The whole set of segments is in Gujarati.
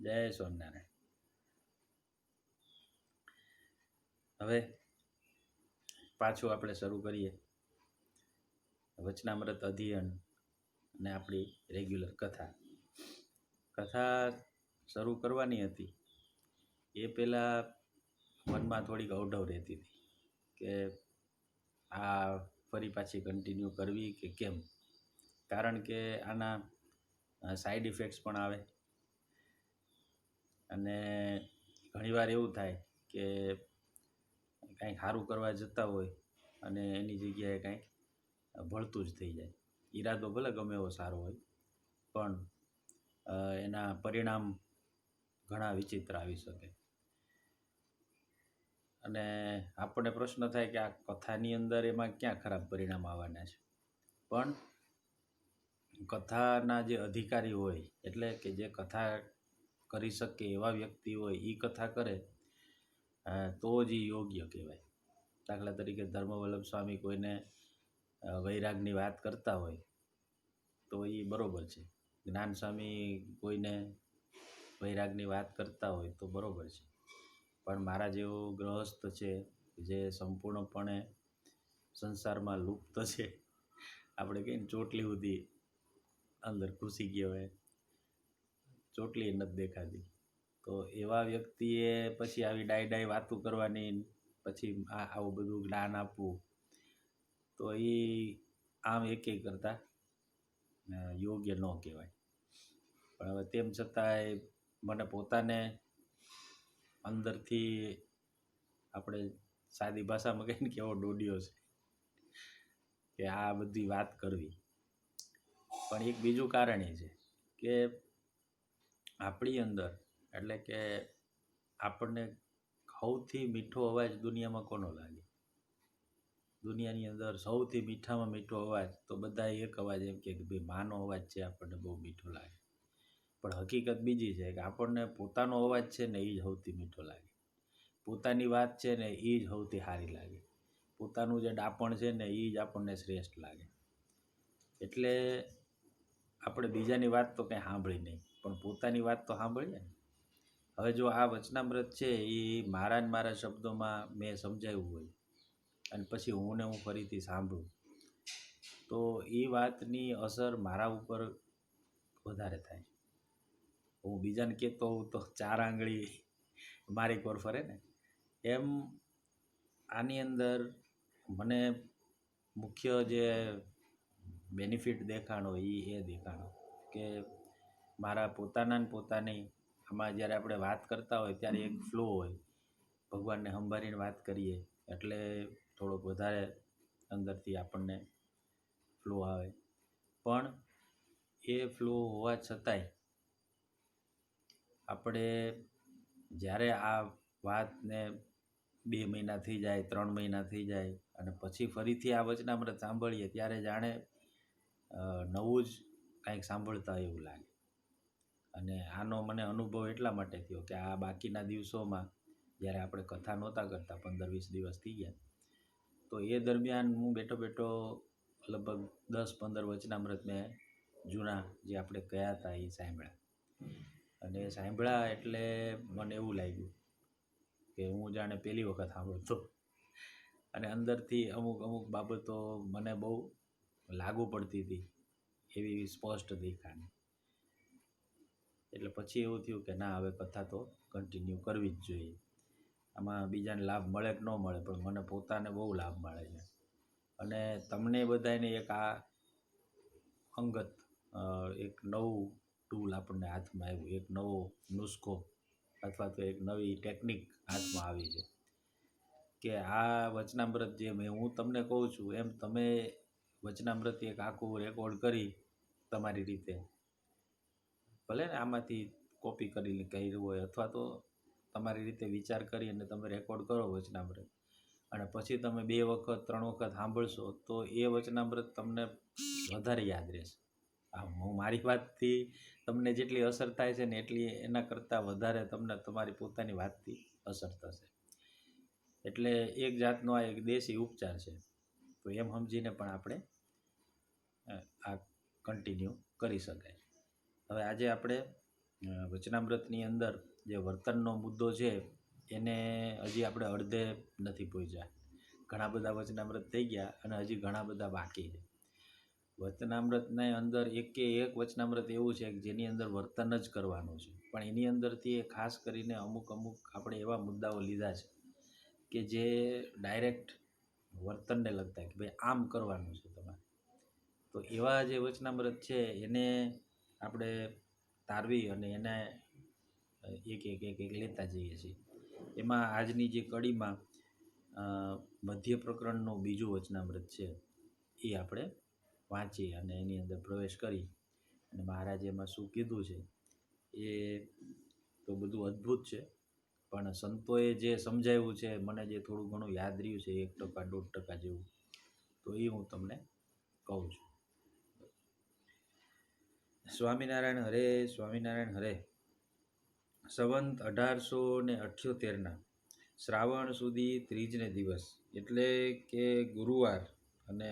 જય સ્વામિનારાયણ. હવે પાછું આપણે શરૂ કરીએ વચનામૃત અધ્યયન અને આપણી રેગ્યુલર કથા શરૂ કરવાની હતી. એ પહેલાં મનમાં થોડીક અવઢવ રહેતી હતી કે આ ફરી પાછી કન્ટિન્યુ કરવી કે કેમ, કારણ કે આના સાઈડ ઇફેક્ટ્સ પણ આવે અને ઘણીવાર એવું થાય કે કાંઈક સારું કરવા જતા હોય અને એની જગ્યાએ કાંઈક ભળતું જ થઈ જાય. ઈરાદો ભલે ગમે એવો સારો હોય પણ એના પરિણામ ઘણા વિચિત્ર આવી શકે. અને આપણને પ્રશ્ન થાય કે આ કથાની અંદર એમાં ક્યાં ખરાબ પરિણામ આવવાના છે. પણ કથાના જે અધિકારી હોય, એટલે કે જે કથા કરી શકે એવા વ્યક્તિ હોય, એ કથા કરે તો જ એ યોગ્ય કહેવાય. દાખલા તરીકે ધર્મવલ્લભ સ્વામી કોઈને વૈરાગની વાત કરતા હોય તો એ બરાબર છે. જ્ઞાન સ્વામી કોઈને વૈરાગની વાત કરતા હોય તો બરાબર છે. પણ મારા જેવો ગ્રહસ્થ છે જે સંપૂર્ણપણે સંસારમાં લુપ્ત છે, આપણે કહીએ ને ચોટલી સુધી અંદર ઘૂસી ગયો હોય, ચોટલી નથી દેખાતી, તો એવા વ્યક્તિએ પછી આવી ડાય વાતો કરવાની, પછી આવું બધું જ્ઞાન આપવું, તો એ આમ એકે કરતાં યોગ્ય ન કહેવાય. પણ હવે તેમ છતાંય મને પોતાને અંદરથી, આપણે સાદી ભાષામાં કહીએ ને કે એવો ડોડિયો છે કે આ બધી વાત કરવી. પણ એક બીજું કારણ એ છે કે આપણી અંદર, એટલે કે આપણને સૌથી મીઠો અવાજ દુનિયામાં કોનો લાગે? દુનિયાની અંદર સૌથી મીઠામાં મીઠો અવાજ તો બધા એક અવાજ એમ કે ભાઈ માનો અવાજ છે, આપણને બહુ મીઠો લાગે. પણ હકીકત બીજી છે કે આપણને પોતાનો અવાજ છે ને એ જ સૌથી મીઠો લાગે. પોતાની વાત છે ને એ જ સૌથી સારી લાગે. પોતાનું જે ડાપણ છે ને એ જ આપણને શ્રેષ્ઠ લાગે. એટલે આપણે બીજાની વાત તો કંઈ સાંભળી નહીં, પણ પોતાની વાત તો સાંભળીએ ને. હવે જો આ વચનામૃત છે એ મારા શબ્દોમાં મેં સમજાવ્યું હોય અને પછી હું ફરીથી સાંભળું, તો એ વાતની અસર મારા ઉપર વધારે થાય. હું બીજાને કહેતો હોઉં તો 4 આંગળી મારી કોર ફરે ને એમ. આની અંદર મને મુખ્ય જે બેનિફિટ દેખાણો એ દેખાણો કે મારા પોતાની આમાં જ્યારે આપણે વાત કરતા હોય ત્યારે એક ફ્લો હોય, ભગવાનને સંભાળીને વાત કરીએ એટલે થોડોક વધારે અંદરથી આપણને ફ્લો આવે. પણ એ ફ્લો હોવા છતાંય આપણે જ્યારે આ વાતને 2 મહિના થઈ જાય, 3 મહિના થઈ જાય અને પછી ફરીથી આ વચનામૃત સાંભળીએ ત્યારે જાણે નવું જ કાંઈક સાંભળતા એવું લાગે. અને આનો મને અનુભવ એટલા માટે થયો કે આ બાકીના દિવસોમાં જ્યારે આપણે કથા નહોતા કરતા, 15-20 દિવસ થઈ ગયા, તો એ દરમિયાન હું બેઠો લગભગ 10-15 વચનામૃત મેં જૂના જે આપણે ગયા હતા એ સાંભળ્યા. અને સાંભળ્યા એટલે મને એવું લાગ્યું કે હું જાણે પહેલી વખત સાંભળતો. અને અંદરથી અમુક બાબતો મને બહુ લાગુ પડતી હતી એવી સ્પષ્ટ દેખાણી. એટલે પછી એવું થયું કે ના, હવે કથા તો કન્ટિન્યુ કરવી જ જોઈએ. આમાં બીજાને લાભ મળે કે ન મળે, પણ મને પોતાને બહુ લાભ મળે છે. અને તમને બધાને એક આ અંગત એક નવું ટૂલ આપણને હાથમાં આવ્યું, એક નવો નુસ્ખો અથવા તો એક નવી ટેકનિક હાથમાં આવી છે કે આ વચનામૃત જે હું તમને કહું છું એમ તમે વચનામૃત એક આખું રેકોર્ડ કરી તમારી રીતે, ભલે ને આમાંથી કોપી કરીને કર્યું હોય અથવા તો તમારી રીતે વિચાર કરી અને તમે રેકોર્ડ કરો વચનામૃત, અને પછી તમે 2 વખત 3 વખત સાંભળશો તો એ વચનામૃત તમને વધારે યાદ રહેશે. હું મારી વાતથી તમને જેટલી અસર થાય છે ને એટલી એના કરતાં વધારે તમને તમારી પોતાની વાતથી અસર થશે. એટલે એક જાતનો આ એક દેશી ઉપચાર છે. તો એમ સમજીને પણ આપણે આ કન્ટિન્યુ કરી શકાય. હવે આજે આપણે વચનામૃતની અંદર જે વર્તનનો મુદ્દો છે એને હજી આપણે અડધે નથી પહોંચ્યા. ઘણા બધા વચનામૃત થઈ ગયા અને હજી ઘણા બધા બાકી છે. વચનામૃતની અંદર એકે એક વચનામૃત એવું છે કે જેની અંદર વર્તન જ કરવાનું છે, પણ એની અંદરથી એ ખાસ કરીને અમુક આપણે એવા મુદ્દાઓ લીધા છે કે જે ડાયરેક્ટ વર્તનને લગતા કે ભાઈ આમ કરવાનું છે તમારે. તો એવા જે વચનામૃત છે એને આપણે તારવી અને એને એક લેતા જઈએ છીએ. એમાં આજની જે કડીમાં મધ્ય પ્રકરણનું બીજું વચનામૃત છે એ આપણે વાંચી અને એની અંદર પ્રવેશ કરી અને મહારાજે એમાં શું કીધું છે એ તો બધું અદ્ભુત છે, પણ સંતોએ જે સમજાવ્યું છે મને જે થોડું ઘણું યાદ રહ્યું છે 1% 1.5% જેવું, તો એ હું તમને કહું છું. સ્વામિનારાયણ હરે, સ્વામિનારાયણ હરે. સંવંત 1878ના શ્રાવણ સુધી ત્રીજને દિવસ એટલે કે ગુરુવાર અને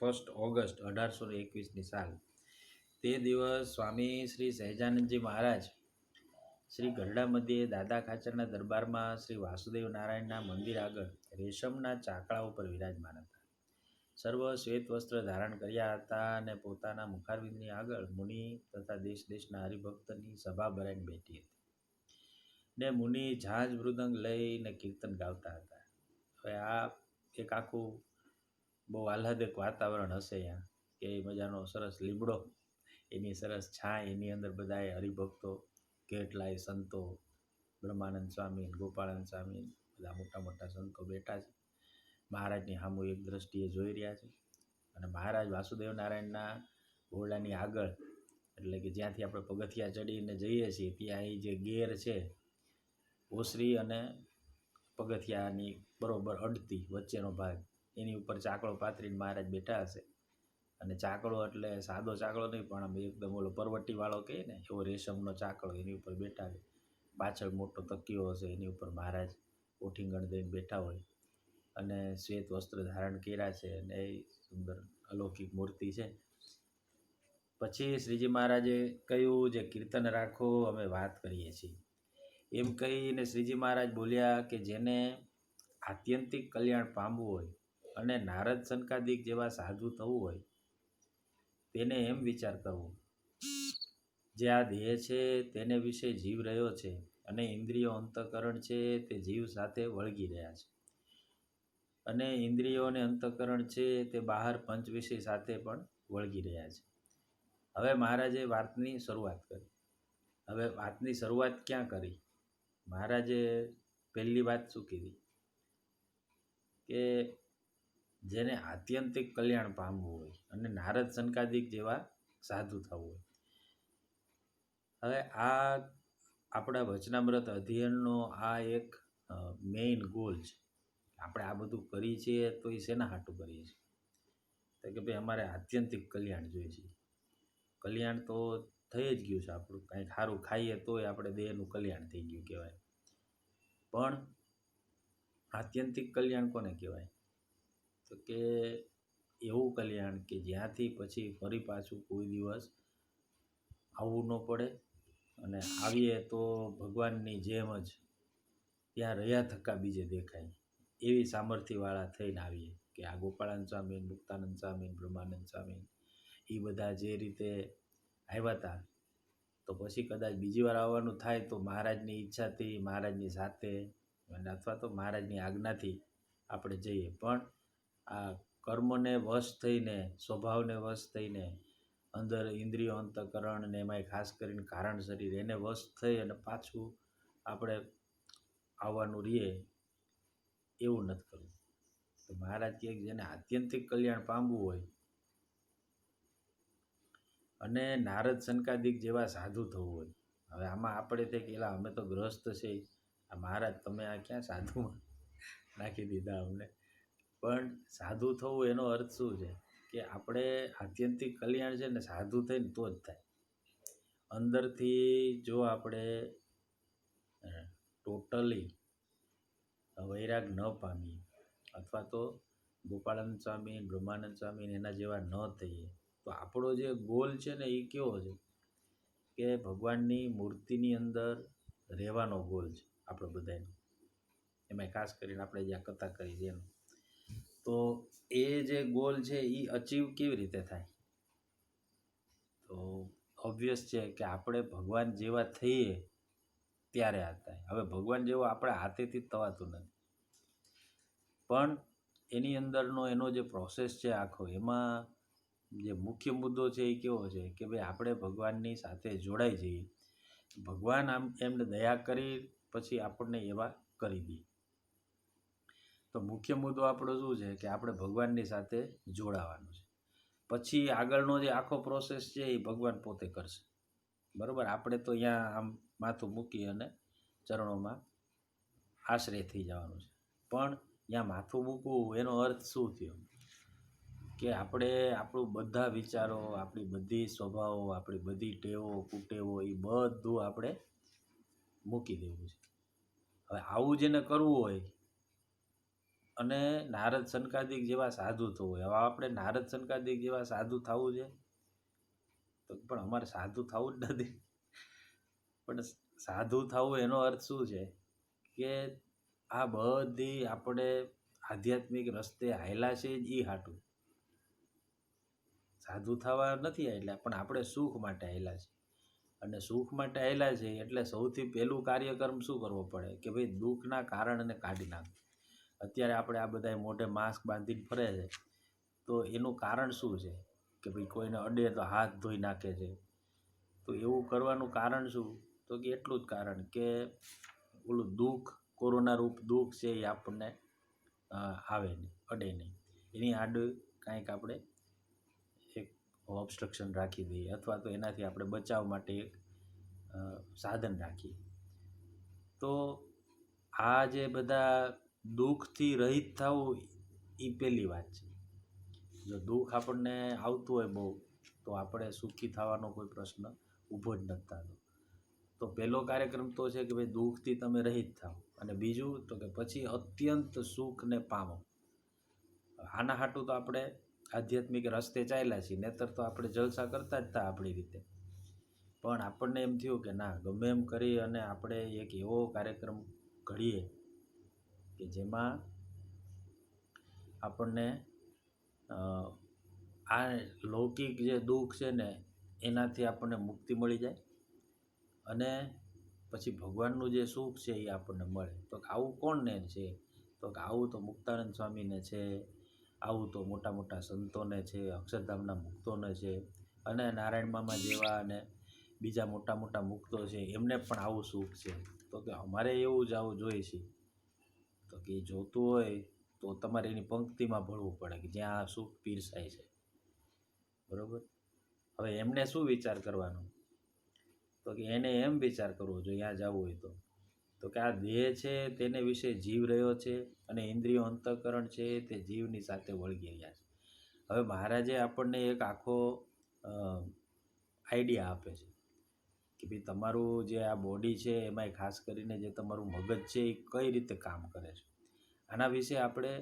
1 ઓગસ્ટ 1821ની સાલ, તે દિવસ સ્વામી શ્રી સહેજાનંદજી મહારાજ શ્રી ગરડા મધ્યે દાદા ખાચરના દરબારમાં શ્રી વાસુદેવ નારાયણના મંદિર આગળ રેશમના ચાકડા ઉપર વિરાજમાન હતા. સર્વ શ્વેત વસ્ત્ર ધારણ કર્યા હતા અને પોતાના મુખારવિંદની આગળ મુનિ તથા દેશ દેશના હરિભક્તની સભા ભરાઈને બેઠી હતી ને મુનિ ઝાંઝ મૃદંગ લઈને કીર્તન ગાવતા હતા. હવે આ એક આખું બહુ આહ્લાદક વાતાવરણ હશે અહીંયા, કે મજાનો સરસ લીમડો, એની સરસ છાંય, એની અંદર બધાએ હરિભક્તો, કેટલાય સંતો, બ્રહ્માનંદ સ્વામી, ગોપાળાનંદ સ્વામી, બધા મોટા મોટા સંતો બેઠા છે. મહારાજની સામૂહિક દ્રષ્ટિએ જોઈ રહ્યા છે અને મહારાજ વાસુદેવ નારાયણના ઓરડાની આગળ એટલે કે જ્યાંથી આપણે પગથિયા ચડીને જઈએ છીએ ત્યાં એ જે ગેર છે, ઓસરી અને પગથિયાની બરોબર અડતી વચ્ચેનો ભાગ, એની ઉપર ચાકડો પાથરીને મહારાજ બેઠા હશે. અને ચાકડો એટલે સાદો ચાકડો નહીં, પણ આમ એકદમ ઓલો પરવટીવાળો કહે ને એવો રેશમનો ચાકડો, એની ઉપર બેઠા છે. પાછળ મોટો તકિયો હશે, એની ઉપર મહારાજ ઓઠીંગણ દઈને બેઠા હોય અને શ્વેત વસ્ત્ર ધારણ કર્યા છે અને એ સુંદર અલૌકિક મૂર્તિ છે. પછી શ્રીજી મહારાજે કહ્યું, જે કીર્તન રાખો, અમે વાત કરીએ છીએ. એમ કહીને શ્રીજી મહારાજ બોલ્યા કે જેને આત્યંતિક કલ્યાણ પામવું હોય અને નારદ સંકાદિક જેવા સાધુ થવું હોય તેને એમ વિચાર કરવો, જે આ દેહ છે તેને વિશે જીવ રહ્યો છે અને ઇન્દ્રિયો અંતઃકરણ છે તે જીવ સાથે વળગી રહ્યા છે અને ઇન્દ્રિયો અને અંતઃકરણ છે તે બહાર પંચ વિષય સાથે પણ વળગી રહ્યા છે. હવે મહારાજે વાતની શરૂઆત કરી. હવે વાતની શરૂઆત ક્યાં કરી? મહારાજે પહેલી વાત શું કીધી કે જેને આત્યંતિક કલ્યાણ પામવું હોય અને નારદ સંકાદિક જેવા સાધુ થવું હોય. હવે આ આપણા વચનામૃત અધ્યયનનો આ એક મેઇન ગોલ છે. આપણે આ બધું કરીએ છીએ તો એ શેના હાટું કરીએ છીએ? તો કે ભાઈ અમારે આત્યંતિક કલ્યાણ જોઈએ છે. કલ્યાણ તો થઈ જ ગયું છે આપણું, કાંઈક સારું ખાઈએ તોય આપણે દેહનું કલ્યાણ થઈ ગયું કહેવાય. પણ આત્યંતિક કલ્યાણ કોને કહેવાય? તો કે એવું કલ્યાણ કે જ્યાંથી પછી ફરી પાછું કોઈ દિવસ આવવું ન પડે અને આવીએ તો ભગવાનની જેમ જ ત્યાં રહ્યા થકા બીજે દેખાય, એવી સામર્થ્યવાળા થઈને આવીએ. કે આ ગોપાળાનંદ સ્વામી, મુક્તાનંદ સ્વામી, બ્રહ્માનંદ સ્વામી એ બધા જે રીતે આવ્યા હતા, તો પછી કદાચ બીજી વાર આવવાનું થાય તો મહારાજની ઈચ્છાથી, મહારાજની સાથે અથવા તો મહારાજની આજ્ઞાથી આપણે જઈએ. પણ આ કર્મને વશ થઈને, સ્વભાવને વશ થઈને, અંદર ઇન્દ્રિયો અંતઃકરણ ને એમાંય ખાસ કરીને કારણ શરીર એને વશ થઈ અને પાછું આપણે આવવાનું રહીએ એવું નથી કરવું. તો મહારાજ કહે કે જેને આત્યંતિક કલ્યાણ પામવું હોય અને નારદ સંકાદિક જેવા સાધુ થવું હોય. હવે આમાં આપણે તે કેલા અમે તો ગ્રસ્ત છે, આ મહારાજ તમે આ ક્યાં સાધુમાં નાખી દીધા અમને. પણ સાધુ થવું એનો અર્થ શું છે કે આપણે આત્યંતિક કલ્યાણ છે ને સાધુ થઈને તો જ થાય. અંદરથી જો આપણે ટોટલી વૈરાગ ન પામીએ અથવા તો ગોપાળાનંદ સ્વામી, બ્રહ્માનંદ સ્વામી એના જેવા ન થઈએ, તો આપણો જે ગોલ છે ને એ કેવો છે કે ભગવાનની મૂર્તિની અંદર રહેવાનો ગોલ છે આપણો બધાનો, એમાં ખાસ કરીને આપણે જ્યાં કથા કરી છે એનો. તો એ જે ગોલ છે એ અચીવ કેવી રીતે થાય? તો ઓબ્વિયસ છે કે આપણે ભગવાન જેવા થઈએ ત્યારે આ થાય. હવે ભગવાન જેવો આપણે હાથેથી થવાતું નથી, પણ એની અંદરનો એનો જે પ્રોસેસ છે આખો, એમાં જે મુખ્ય મુદ્દો છે એ કેવો છે કે ભાઈ આપણે ભગવાનની સાથે જોડાઈ જઈએ. ભગવાન આમ એમને દયા કરી પછી આપણને એવા કરી દે. તો મુખ્ય મુદ્દો આપણો શું છે કે આપણે ભગવાનની સાથે જોડાવાનું છે. પછી આગળનો જે આખો પ્રોસેસ છે એ ભગવાન પોતે કરશે, બરાબર. આપણે તો અહીંયા આમ માથું મૂકી અને ચરણોમાં આશ્રય થઈ જવાનું છે. પણ ત્યાં માથું મૂકવું એનો અર્થ શું થયો કે આપણે આપણું બધા વિચારો, આપણી બધી સ્વભાવો, આપણી બધી ટેવો કુટેવો એ બધું આપણે મૂકી દેવું છે. હવે આવું જેને કરવું હોય અને નારદ સનકાદિક જેવા સાધુ થવું હોય, હવે આપણે નારદ સનકાદિક જેવા સાધુ થવું છે તો પણ અમારે સાધુ થવું જ નથી. પણ સાધુ થવું એનો અર્થ શું છે કે આ બધી આપણે આધ્યાત્મિક રસ્તે હાયલા છે જ એ હાટું. સાધુ થવા નથી હાયલા, પણ આપણે સુખ માટે હાયલા છે. અને સુખ માટે હાયલા છે એટલે સૌથી પહેલું કાર્યક્રમ શું કરવો પડે કે ભાઈ દુઃખના કારણને કાઢી નાખો. અત્યારે આપણે આ બધા મોઢે માસ્ક બાંધીને ફરે છે, તો એનું કારણ શું છે કે ભાઈ કોઈને અડે તો હાથ ધોઈ નાખે છે. તો એવું કરવાનું કારણ શું? તો કે એટલું જ કારણ કે ઓલું દુઃખ, કોરોના રૂપ દુઃખ છે એ આપણને આવે નહીં, અડે નહીં. એની આડું કાંઈક આપણે એક ઓબ્સ્ટ્રક્શન રાખી દઈએ, અથવા તો એનાથી આપણે બચાવ માટે એક સાધન રાખીએ. તો આ જે બધા દુઃખથી રહિત થવું એ પહેલી વાત છે. જો દુઃખ આપણને આવતું હોય બહુ, તો આપણે સુખી થવાનો કોઈ પ્રશ્ન ઊભો જ નથી થતો. તો પહેલો કાર્યક્રમ તો છે કે ભાઈ દુઃખથી તમે રહિત થાઓ. અને બીજું તો કે પછી અત્યંત સુખને પામો. આના હાટું તો આપણે આધ્યાત્મિક રસ્તે ચાલ્યા છીએ, નહીંતર તો આપણે જલસા કરતા જ હતા આપણી રીતે. પણ આપણને એમ થયું કે ના, ગમે એમ કરી અને આપણે એક એવો કાર્યક્રમ ઘડીએ કે જેમાં આપણને આ લૌકિક જે દુઃખ છે ને એનાથી આપણને મુક્તિ મળી જાય અને પછી ભગવાનનું જે સુખ છે એ આપણને મળે. તો આવું કોણને છે? તો કે આવું તો મુક્તાનંદ સ્વામીને છે, આવું તો મોટા મોટા સંતોને છે, અક્ષરધામના મુક્તોને છે, અને નારાયણ મામા જેવા અને બીજા મોટા મોટા મુક્તો છે એમને પણ આવું સુખ છે. તો કે અમારે એવું જ આવું જોઈએ છે. તો કે એ જોતું હોય તો તમારે એની પંક્તિમાં ભળવું પડે કે જ્યાં આ સુખ પીરસાય છે, બરાબર. હવે એમને શું વિચાર કરવાનો? તો કે એને એમ વિચાર કરવો જો ત્યાં જવું હોય તો કે આ દેહ છે તેને વિશે જીવ રહ્યો છે અને ઇન્દ્રિયો અંતઃકરણ છે તે જીવની સાથે વળગી રહ્યા છે. હવે મહારાજે આપણને એક આખો આઈડિયા આપે છે કે ભાઈ તમારું જે આ બોડી છે એમાંય ખાસ કરીને જે તમારું મગજ છે એ કઈ રીતે કામ કરે છે. આના વિશે આપણે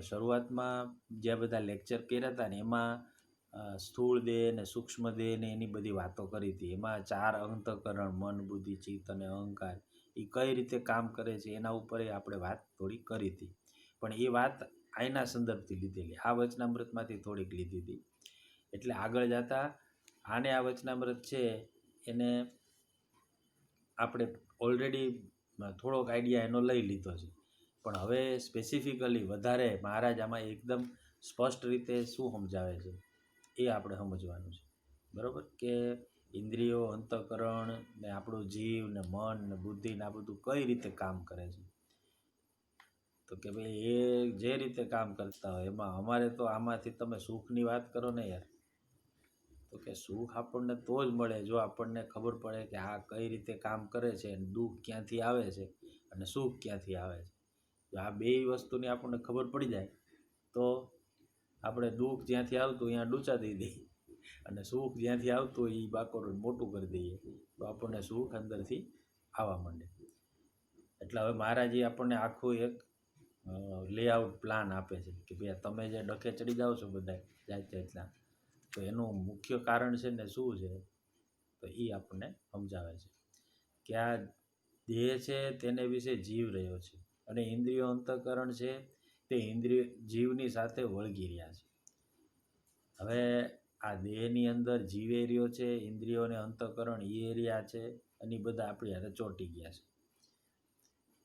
શરૂઆતમાં જે બધા લેક્ચર કર્યા હતા ને એમાં સ્થૂળ દેહ ને સૂક્ષ્મ દેહ ને એની બધી વાતો કરી હતી. એમાં 4 અંતઃકરણ, મન, બુદ્ધિ, ચિત્ત અને અહંકાર એ કઈ રીતે કામ કરે છે એના ઉપર આપણે વાત થોડી કરી હતી. પણ એ વાત આના સંદર્ભથી લીધેલી, આ વચનામૃતમાંથી થોડીક લીધી હતી. એટલે આગળ જતા આને આ વચનામૃત છે એને આપણે ઓલરેડી થોડોક આઈડિયા એનો લઈ લીધો છે. પણ હવે સ્પેસિફિકલી વધારે મહારાજ આમાં એકદમ સ્પષ્ટ રીતે શું સમજાવે છે એ આપણે સમજવાનું છે, બરાબર. કે ઇન્દ્રિયો, અંતઃકરણ ને આપણું જીવ ને મન ને બુદ્ધિ ને આ બધું કઈ રીતે કામ કરે છે. તો કે ભાઈ એ જે રીતે કામ કરતા હોય એમાં અમારે તો આમાંથી તમે સુખની વાત કરો ને યાર, તો કે સુખ આપણને તો જ મળે જો આપણને ખબર પડે કે આ કઈ રીતે કામ કરે છે અને દુઃખ ક્યાંથી આવે છે અને સુખ ક્યાંથી આવે છે. જો આ બે વસ્તુની આપણને ખબર પડી જાય તો આપણે દુઃખ જ્યાંથી આવતું ત્યાં ડૂચા દઈ દઈએ અને સુખ જ્યાંથી આવતું હોય એ બાકોરું મોટું કરી દઈએ, તો આપણને સુખ અંદરથી આવવા માંડે. એટલે હવે મહારાજે આપણને આખું એક લેઆઉટ પ્લાન આપે છે કે ભાઈ તમે જે ડખે ચડી જાઓ છો બધા જાત જાતના, તો એનું મુખ્ય કારણ છે ને શું છે તો એ આપણને સમજાવે છે કે આ દેહ છે તેને વિશે જીવ રહ્યો છે અને ઇન્દ્રિયો અંતઃકરણ છે તે ઇન્દ્રિય જીવની સાથે વળગી રહ્યા છે. હવે આ દેહની અંદર જીવ એરિયો છે, ઇન્દ્રિયો અને અંતઃકરણ એ એરિયા છે, અને બધા આપણી હારે ચોંટી ગયા છે.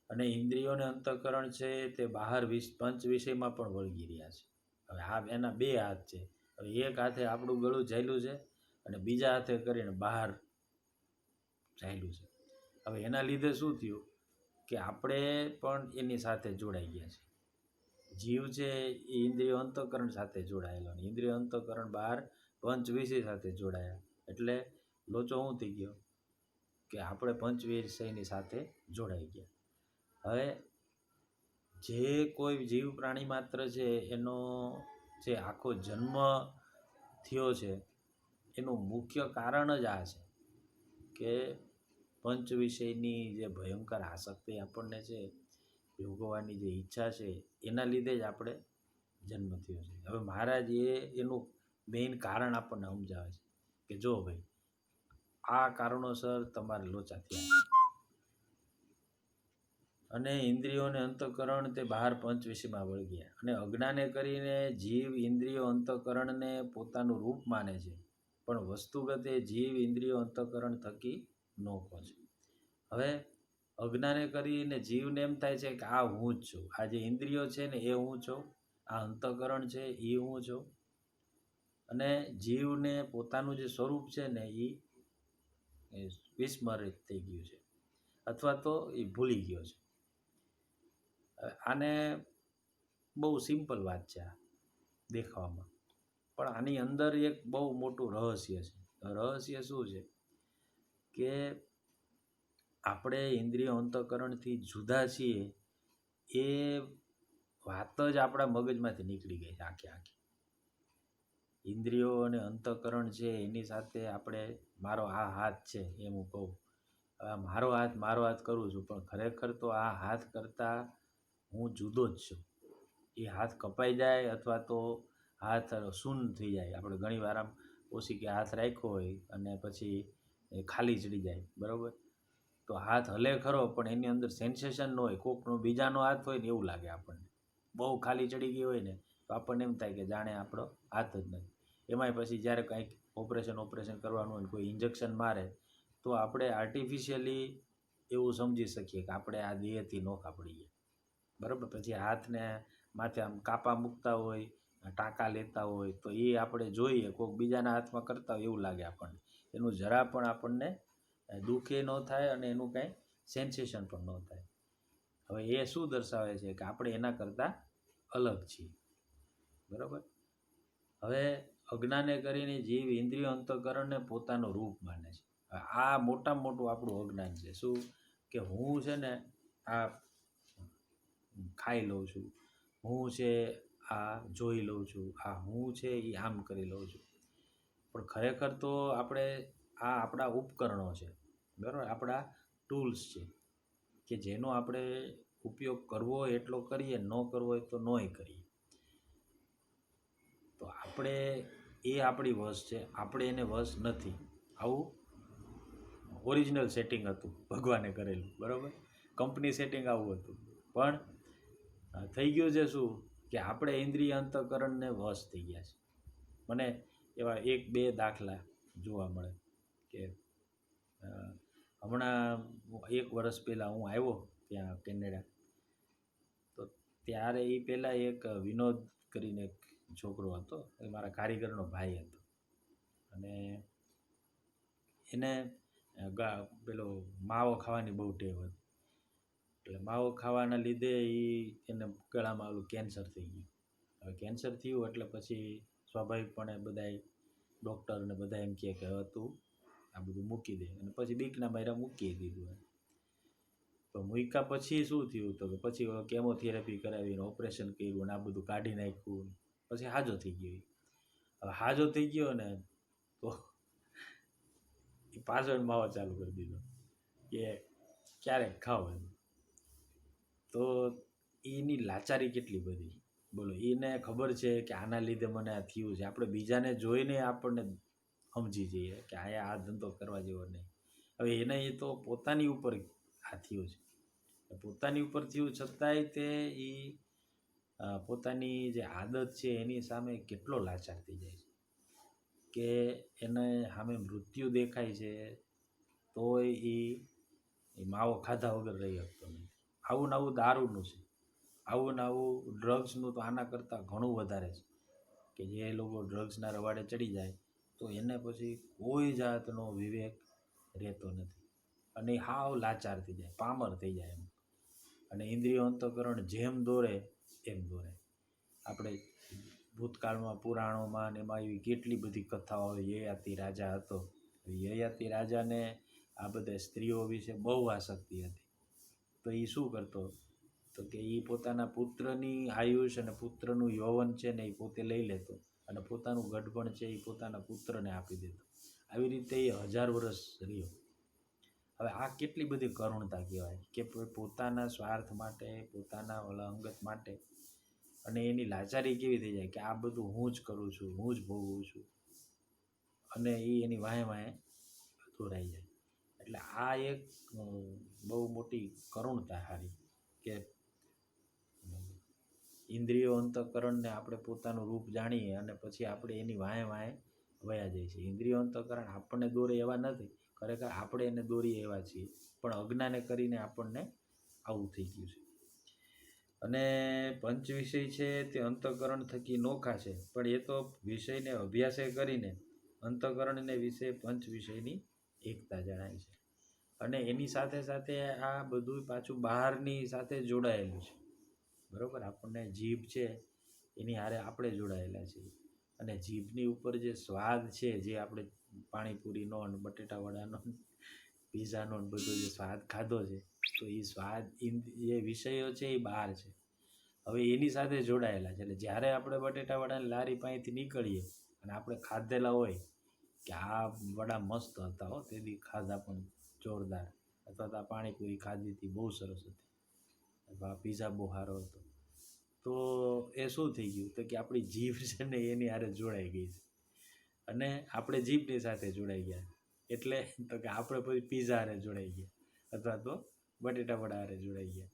અને ઇન્દ્રિયો અને અંતઃકરણ છે તે બહાર પંચ વિષયમાં પણ વળગી રહ્યા છે. હવે એના બે હાથ છે. હવે એક હાથે આપણું ગળું ઝાલ્યું છે અને બીજા હાથે કરીને બહાર ઝાલ્યું છે. હવે એના લીધે શું થયું કે આપણે પણ એની સાથે જોડાઈ ગયા છે. જીવ છે એ ઇન્દ્રિયો અંતઃકરણ સાથે જોડાયેલો અને ઇન્દ્રિયો અંતઃકરણ બહાર પંચ વિષય સાથે જોડાયા, એટલે લોચો શું થઈ ગયો કે આપણે પંચ વિષયની સાથે જોડાઈ ગયા. હવે જે કોઈ જીવ પ્રાણી માત્ર છે એનો જે આખો જન્મ થયો છે એનું મુખ્ય કારણ જ આ છે કે પંચ વિષયની જે ભયંકર આસક્તિ આપણને છે, ભોગવવાની જે ઈચ્છા છે, એના લીધે જ આપણે જન્મ થયો છે. હવે મહારાજ એનું મેઇન કારણ આપણને સમજાવે છે કે જો ભાઈ આ કારણોસર તમારે લોચા થયા અને ઇન્દ્રિયો અને અંતઃકરણ તે બહાર પંચ વિષયમાં વળગ્યા અને અજ્ઞાને કરીને જીવ ઇન્દ્રિયો અંતઃકરણને પોતાનું રૂપ માને છે, પણ વસ્તુગતે જીવ ઇન્દ્રિયો અંતઃકરણ થકી ન પહોંચે. હવે અજ્ઞાને કરીને જીવને એમ થાય છે કે આ હું જ છું, આ જે ઇન્દ્રિયો છે ને એ હું છું, આ અંતઃકરણ છે એ હું છું, અને જીવને પોતાનું જે સ્વરૂપ છે ને એ વિસ્મરિત થઈ ગયું છે અથવા તો એ ભૂલી ગયો છે. આને બહુ સિમ્પલ વાત છે આ દેખાવામાં, પણ આની અંદર એક બહુ મોટું રહસ્ય છે. રહસ્ય શું છે કે આપણે ઇન્દ્રિય અંતઃકરણથી જુદા છીએ એ વાત જ આપણા મગજમાંથી નીકળી ગઈ છે આખી. ઇન્દ્રિયો અને અંતઃકરણ છે એની સાથે આપણે મારો આ હાથ છે એમ હું કહું, મારો હાથ કરું છું, પણ ખરેખર તો આ હાથ કરતાં હું જુદો જ છું. એ હાથ કપાઈ જાય અથવા તો હાથ શૂન્ય થઈ જાય. આપણે ઘણી વાર આમ ઓછી હાથ રાખ્યો હોય અને પછી ખાલી ચડી જાય, બરાબર, તો હાથ હલે ખરો પણ એની અંદર સેન્સેશન ન હોય. કોકનો બીજાનો હાથ હોય ને એવું લાગે આપણને, બહુ ખાલી ચડી ગઈ હોય ને તો આપણને એમ થાય કે જાણે આપણો હાથ જ નથી. એમાંય પછી જ્યારે કંઈક ઓપરેશન કરવાનું હોય, કોઈ ઇન્જેક્શન મારે તો આપણે આર્ટિફિશિયલી એવું સમજી શકીએ કે આપણે આ દેહથી નોખા પડી ગયા, બરાબર. પછી હાથને માથે આમ કાપા મૂકતા હોય, ટાંકા લેતા હોય તો એ આપણે જોઈએ કોઈક બીજાના હાથમાં કરતા હોય એવું લાગે આપણને. એનું જરા પણ આપણને દુઃખ ન થાય અને એનું કાંઈ સેન્સેશન પણ ન થાય. હવે એ શું દર્શાવે છે કે આપણે એના કરતાં અલગ છીએ, બરાબર. હવે અજ્ઞાને કરીને જીવ ઇન્દ્રિયો અંતઃકરણને પોતાનું રૂપ માને છે. આ મોટામાં મોટું આપણું અજ્ઞાન છે. શું કે હું છે ને આ ખાઈ લઉં છું, હું છે આ જોઈ લઉં છું, આ હું છે એ આમ કરી લઉં છું, પણ ખરેખર તો આપણે આ આપણા ઉપકરણો છે, બરાબર, આપણા ટૂલ્સ છે કે જેનો આપણે ઉપયોગ કરવો હોય એટલો કરીએ, ન કરવો હોય તો નોય કરીએ. તો આપણે એ આપણી વશ છે, આપણે એને વશ નથી. આવું ઓરિજિનલ સેટિંગ હતું ભગવાને કરેલું, બરાબર, કંપની સેટિંગ આવું હતું. પણ થઈ ગયું છે શું કે આપણે ઇન્દ્રિય અંતઃકરણને વશ થઈ ગયા છે. મને એવા 1-2 દાખલા જોવા મળે કે હમણાં 1 વર્ષ પહેલાં હું આવ્યો ત્યાં કેનેડા, તો ત્યારે એ પહેલાં એક વિનોદ કરીને એક છોકરો હતો, એ મારા કારીગરનો ભાઈ હતો, અને એને પેલો માવો ખાવાની બહુ ટેવ હતી. એટલે માવો ખાવાના લીધે એને ગળામાં ઓલું કેન્સર થઈ ગયું. હવે કેન્સર થયું એટલે પછી સ્વાભાવિકપણે બધાય ડૉક્ટરને બધા એમ કહે કે હવે તું આ બધું મૂકી દે, અને પછી બીકના માર્યા મૂકી દીધું. તો મૂક્યા પછી શું થયું તો કે પછી કેમોથેરાપી કરાવીને ઓપરેશન કર્યું અને આ બધું કાઢી નાખ્યું, પછી હાજો થઈ ગયો. હવે હાજો થઈ ગયો ને તો એ પાછળ માવો ચાલુ કરી દીધો કે ક્યારેક ખાવ એમ. તો એની લાચારી કેટલી બધી, બોલો. એને ખબર છે કે આના લીધે મને આ થયું છે. આપણે બીજાને જોઈને આપણને સમજી જઈએ કે આ ધંધો કરવા જેવો નહીં. હવે એને એ તો પોતાની ઉપર આ થયું છે, પોતાની ઉપર થયું છતાંય તે એ પોતાની જે આદત છે એની સામે કેટલો લાચાર થઈ જાય છે કે એને સામે મૃત્યુ દેખાય છે તોય એ માવો ખાધા વગર રહી શકતો નથી. આવું ને આવું દારૂનું છે, આવું ને આવું ડ્રગ્સનું તો આના કરતાં ઘણું વધારે છે કે જે લોકો ડ્રગ્સના રવાડે ચડી જાય તો એને પછી કોઈ જાતનો વિવેક રહેતો નથી અને હાવ લાચાર થઈ જાય, પામર થઈ જાય એમ. અને ઇન્દ્રિયો અંતઃકરણ જેમ દોરે એમ દોરે. આપણે ભૂતકાળમાં પુરાણોમાં ને એમાં એવી કેટલી બધી કથાઓ યયાતિ રાજા હતો. યયાતિ રાજાને આ બધા સ્ત્રીઓ વિશે બહુ આસક્તિ હતી. તો એ શું કરતો તો કે એ પોતાના પુત્રની આયુષ અને પુત્રનું યૌવન છે ને એ પોતે લઈ લેતો અને પોતાનું ગઢપણ છે એ પોતાના પુત્રને આપી દેતો. આવી રીતે એ 1000 વર્ષ રહ્યો. હવે આ કેટલી બધી કરુણતા કહેવાય કે પોતાના સ્વાર્થ માટે, પોતાના અંગત માટે, અને એની લાચારી કેવી થઈ જાય કે આ બધું હું જ કરું છું, હું જ ભોગવું છું, અને એ એની વાહે વાહે દોરાઈ જાય. એટલે આ એક બહુ મોટી કરુણતા હારી કે ઇન્દ્રિયો અંતઃકરણને આપણે પોતાનું રૂપ જાણીએ અને પછી આપણે એની વાહે વાહે વયા જઈએ છીએ. ઇન્દ્રિયો અંતઃકરણ આપણને દોરે એવા નથી, ખરેખર આપણે એને દોરીએ એવા છીએ, પણ અજ્ઞાને કરીને આપણને આવું થઈ ગયું છે. અને પંચ વિષય છે તે અંતઃકરણ થકી નોખા છે, પણ એ તો વિષયને અભ્યાસે કરીને અંતઃકરણને વિશે પંચ વિષયની એકતા જણાય છે. અને એની સાથે સાથે આ બધું પાછું બહારની સાથે જોડાયેલું છે. બરાબર, આપણને જીભ છે એની હારે આપણે જોડાયેલા છીએ, અને જીભની ઉપર જે સ્વાદ છે, જે આપણે પાણીપુરીનો અને બટેટાવડાનો, પીઝાનો બધો જે સ્વાદ ખાધો છે, તો એ સ્વાદ એ વિષયો છે એ બહાર છે. હવે એની સાથે જોડાયેલા છે. એટલે જ્યારે આપણે બટેટાવડાની લારી પાસેથી નીકળીએ અને આપણે ખાધેલા હોય કે આ વડા મસ્ત હતા હો, તેથી ખાધા પણ જોરદાર, અથવા તો આ પાણીપુરી ખાધી હતી બહુ સરસ હતી, અથવા પીઝા બહુ સારો હતો, તો એ શું થઈ ગયું તો કે આપણી જીભ છે ને એની હારે જોડાઈ ગઈ છે, અને આપણે જીભની સાથે જોડાઈ ગયા. એટલે તો કે આપણે પછી પીઝા હારે જોડાઈ ગયા અથવા તો બટેટા વડા હારે જોડાઈ ગયા.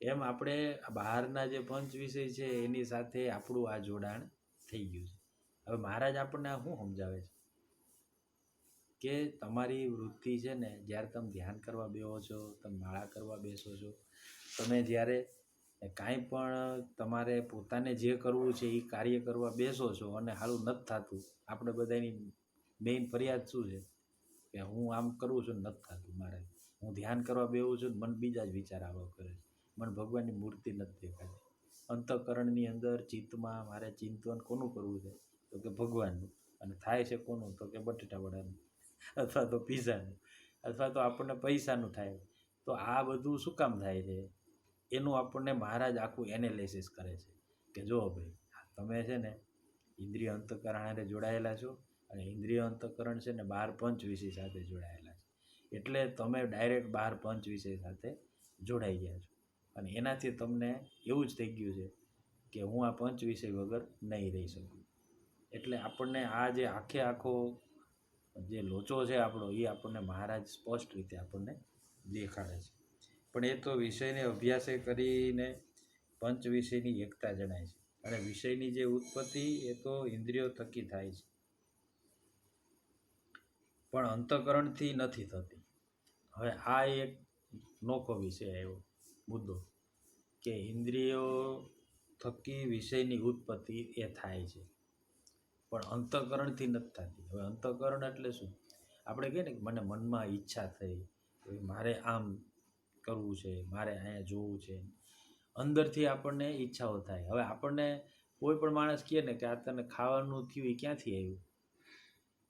એમ આપણે બહારના જે પંચ વિષય છે એની સાથે આપણું આ જોડાણ થઈ ગયું છે. હવે મહારાજ આપણને આ શું સમજાવે છે કે તમારી વૃત્તિ છે ને, જ્યારે તમે ધ્યાન કરવા બેસો છો, તમે માળા કરવા બેસો છો, તમે જ્યારે કાંઈ પણ તમારે પોતાને જે કરવું છે એ કાર્ય કરવા બેસો છો અને સારું નથી થતું, આપણે બધાની મેઇન ફરિયાદ શું છે કે હું આમ કરું છું નથી થતું મારે, હું ધ્યાન કરવા બેસું છું મને બીજા જ વિચાર આવવા કરે છે, મને ભગવાનની મૂર્તિ નથી દેખાતી. અંતઃકરણની અંદર ચિત્તમાં મારે ચિંતન કોનું કરવું છે તો કે ભગવાનનું, અને થાય છે કોનું તો કે બટેટા વડાનું અથવા તો પીઝાનું, અથવા તો આપણને પૈસાનું થાય. તો આ બધું શું કામ થાય છે એનું આપણને મહારાજ આખું એનાલિસિસ કરે છે કે જો ભાઈ તમે છે ને ઇન્દ્રિય અંતઃકરણ હારે જોડાયેલા છો, અને ઇન્દ્રિય અંતઃકરણ છે ને 12 પંચ વિષય સાથે જોડાયેલા છે, એટલે તમે ડાયરેક્ટ 12 પંચ વિષય સાથે જોડાઈ ગયા છો. અને એનાથી તમને એવું જ થઈ ગયું છે કે હું આ પંચ વિષય વગર નહીં રહી શકું. એટલે આપણને આ જે આખો જે લોચો છે આપણો, એ આપણને મહારાજ સ્પષ્ટ રીતે આપણને દેખાડે છે. પણ એ તો વિષયને અભ્યાસે કરીને પંચ વિષયની એકતા જણાય છે. અને વિષયની જે ઉત્પત્તિ એ તો ઇન્દ્રિયો થકી થાય છે, પણ અંતઃકરણથી નથી થતી. હવે આ એક નોખો વિષય આવ્યો મુદ્દો કે ઇન્દ્રિયો થકી વિષયની ઉત્પત્તિ એ થાય છે, પણ અંતઃકરણથી નથી થતી. હવે અંતઃકરણ એટલે શું? આપણે કહીએ ને કે મને મનમાં ઈચ્છા થઈ, મારે આમ કરવું છે, મારે અહીંયા જોવું છે, અંદરથી આપણને ઈચ્છાઓ થાય. હવે આપણને કોઈ પણ માણસ કહે ને કે આ તને ખાવાનું થયું એ ક્યાંથી આવ્યું,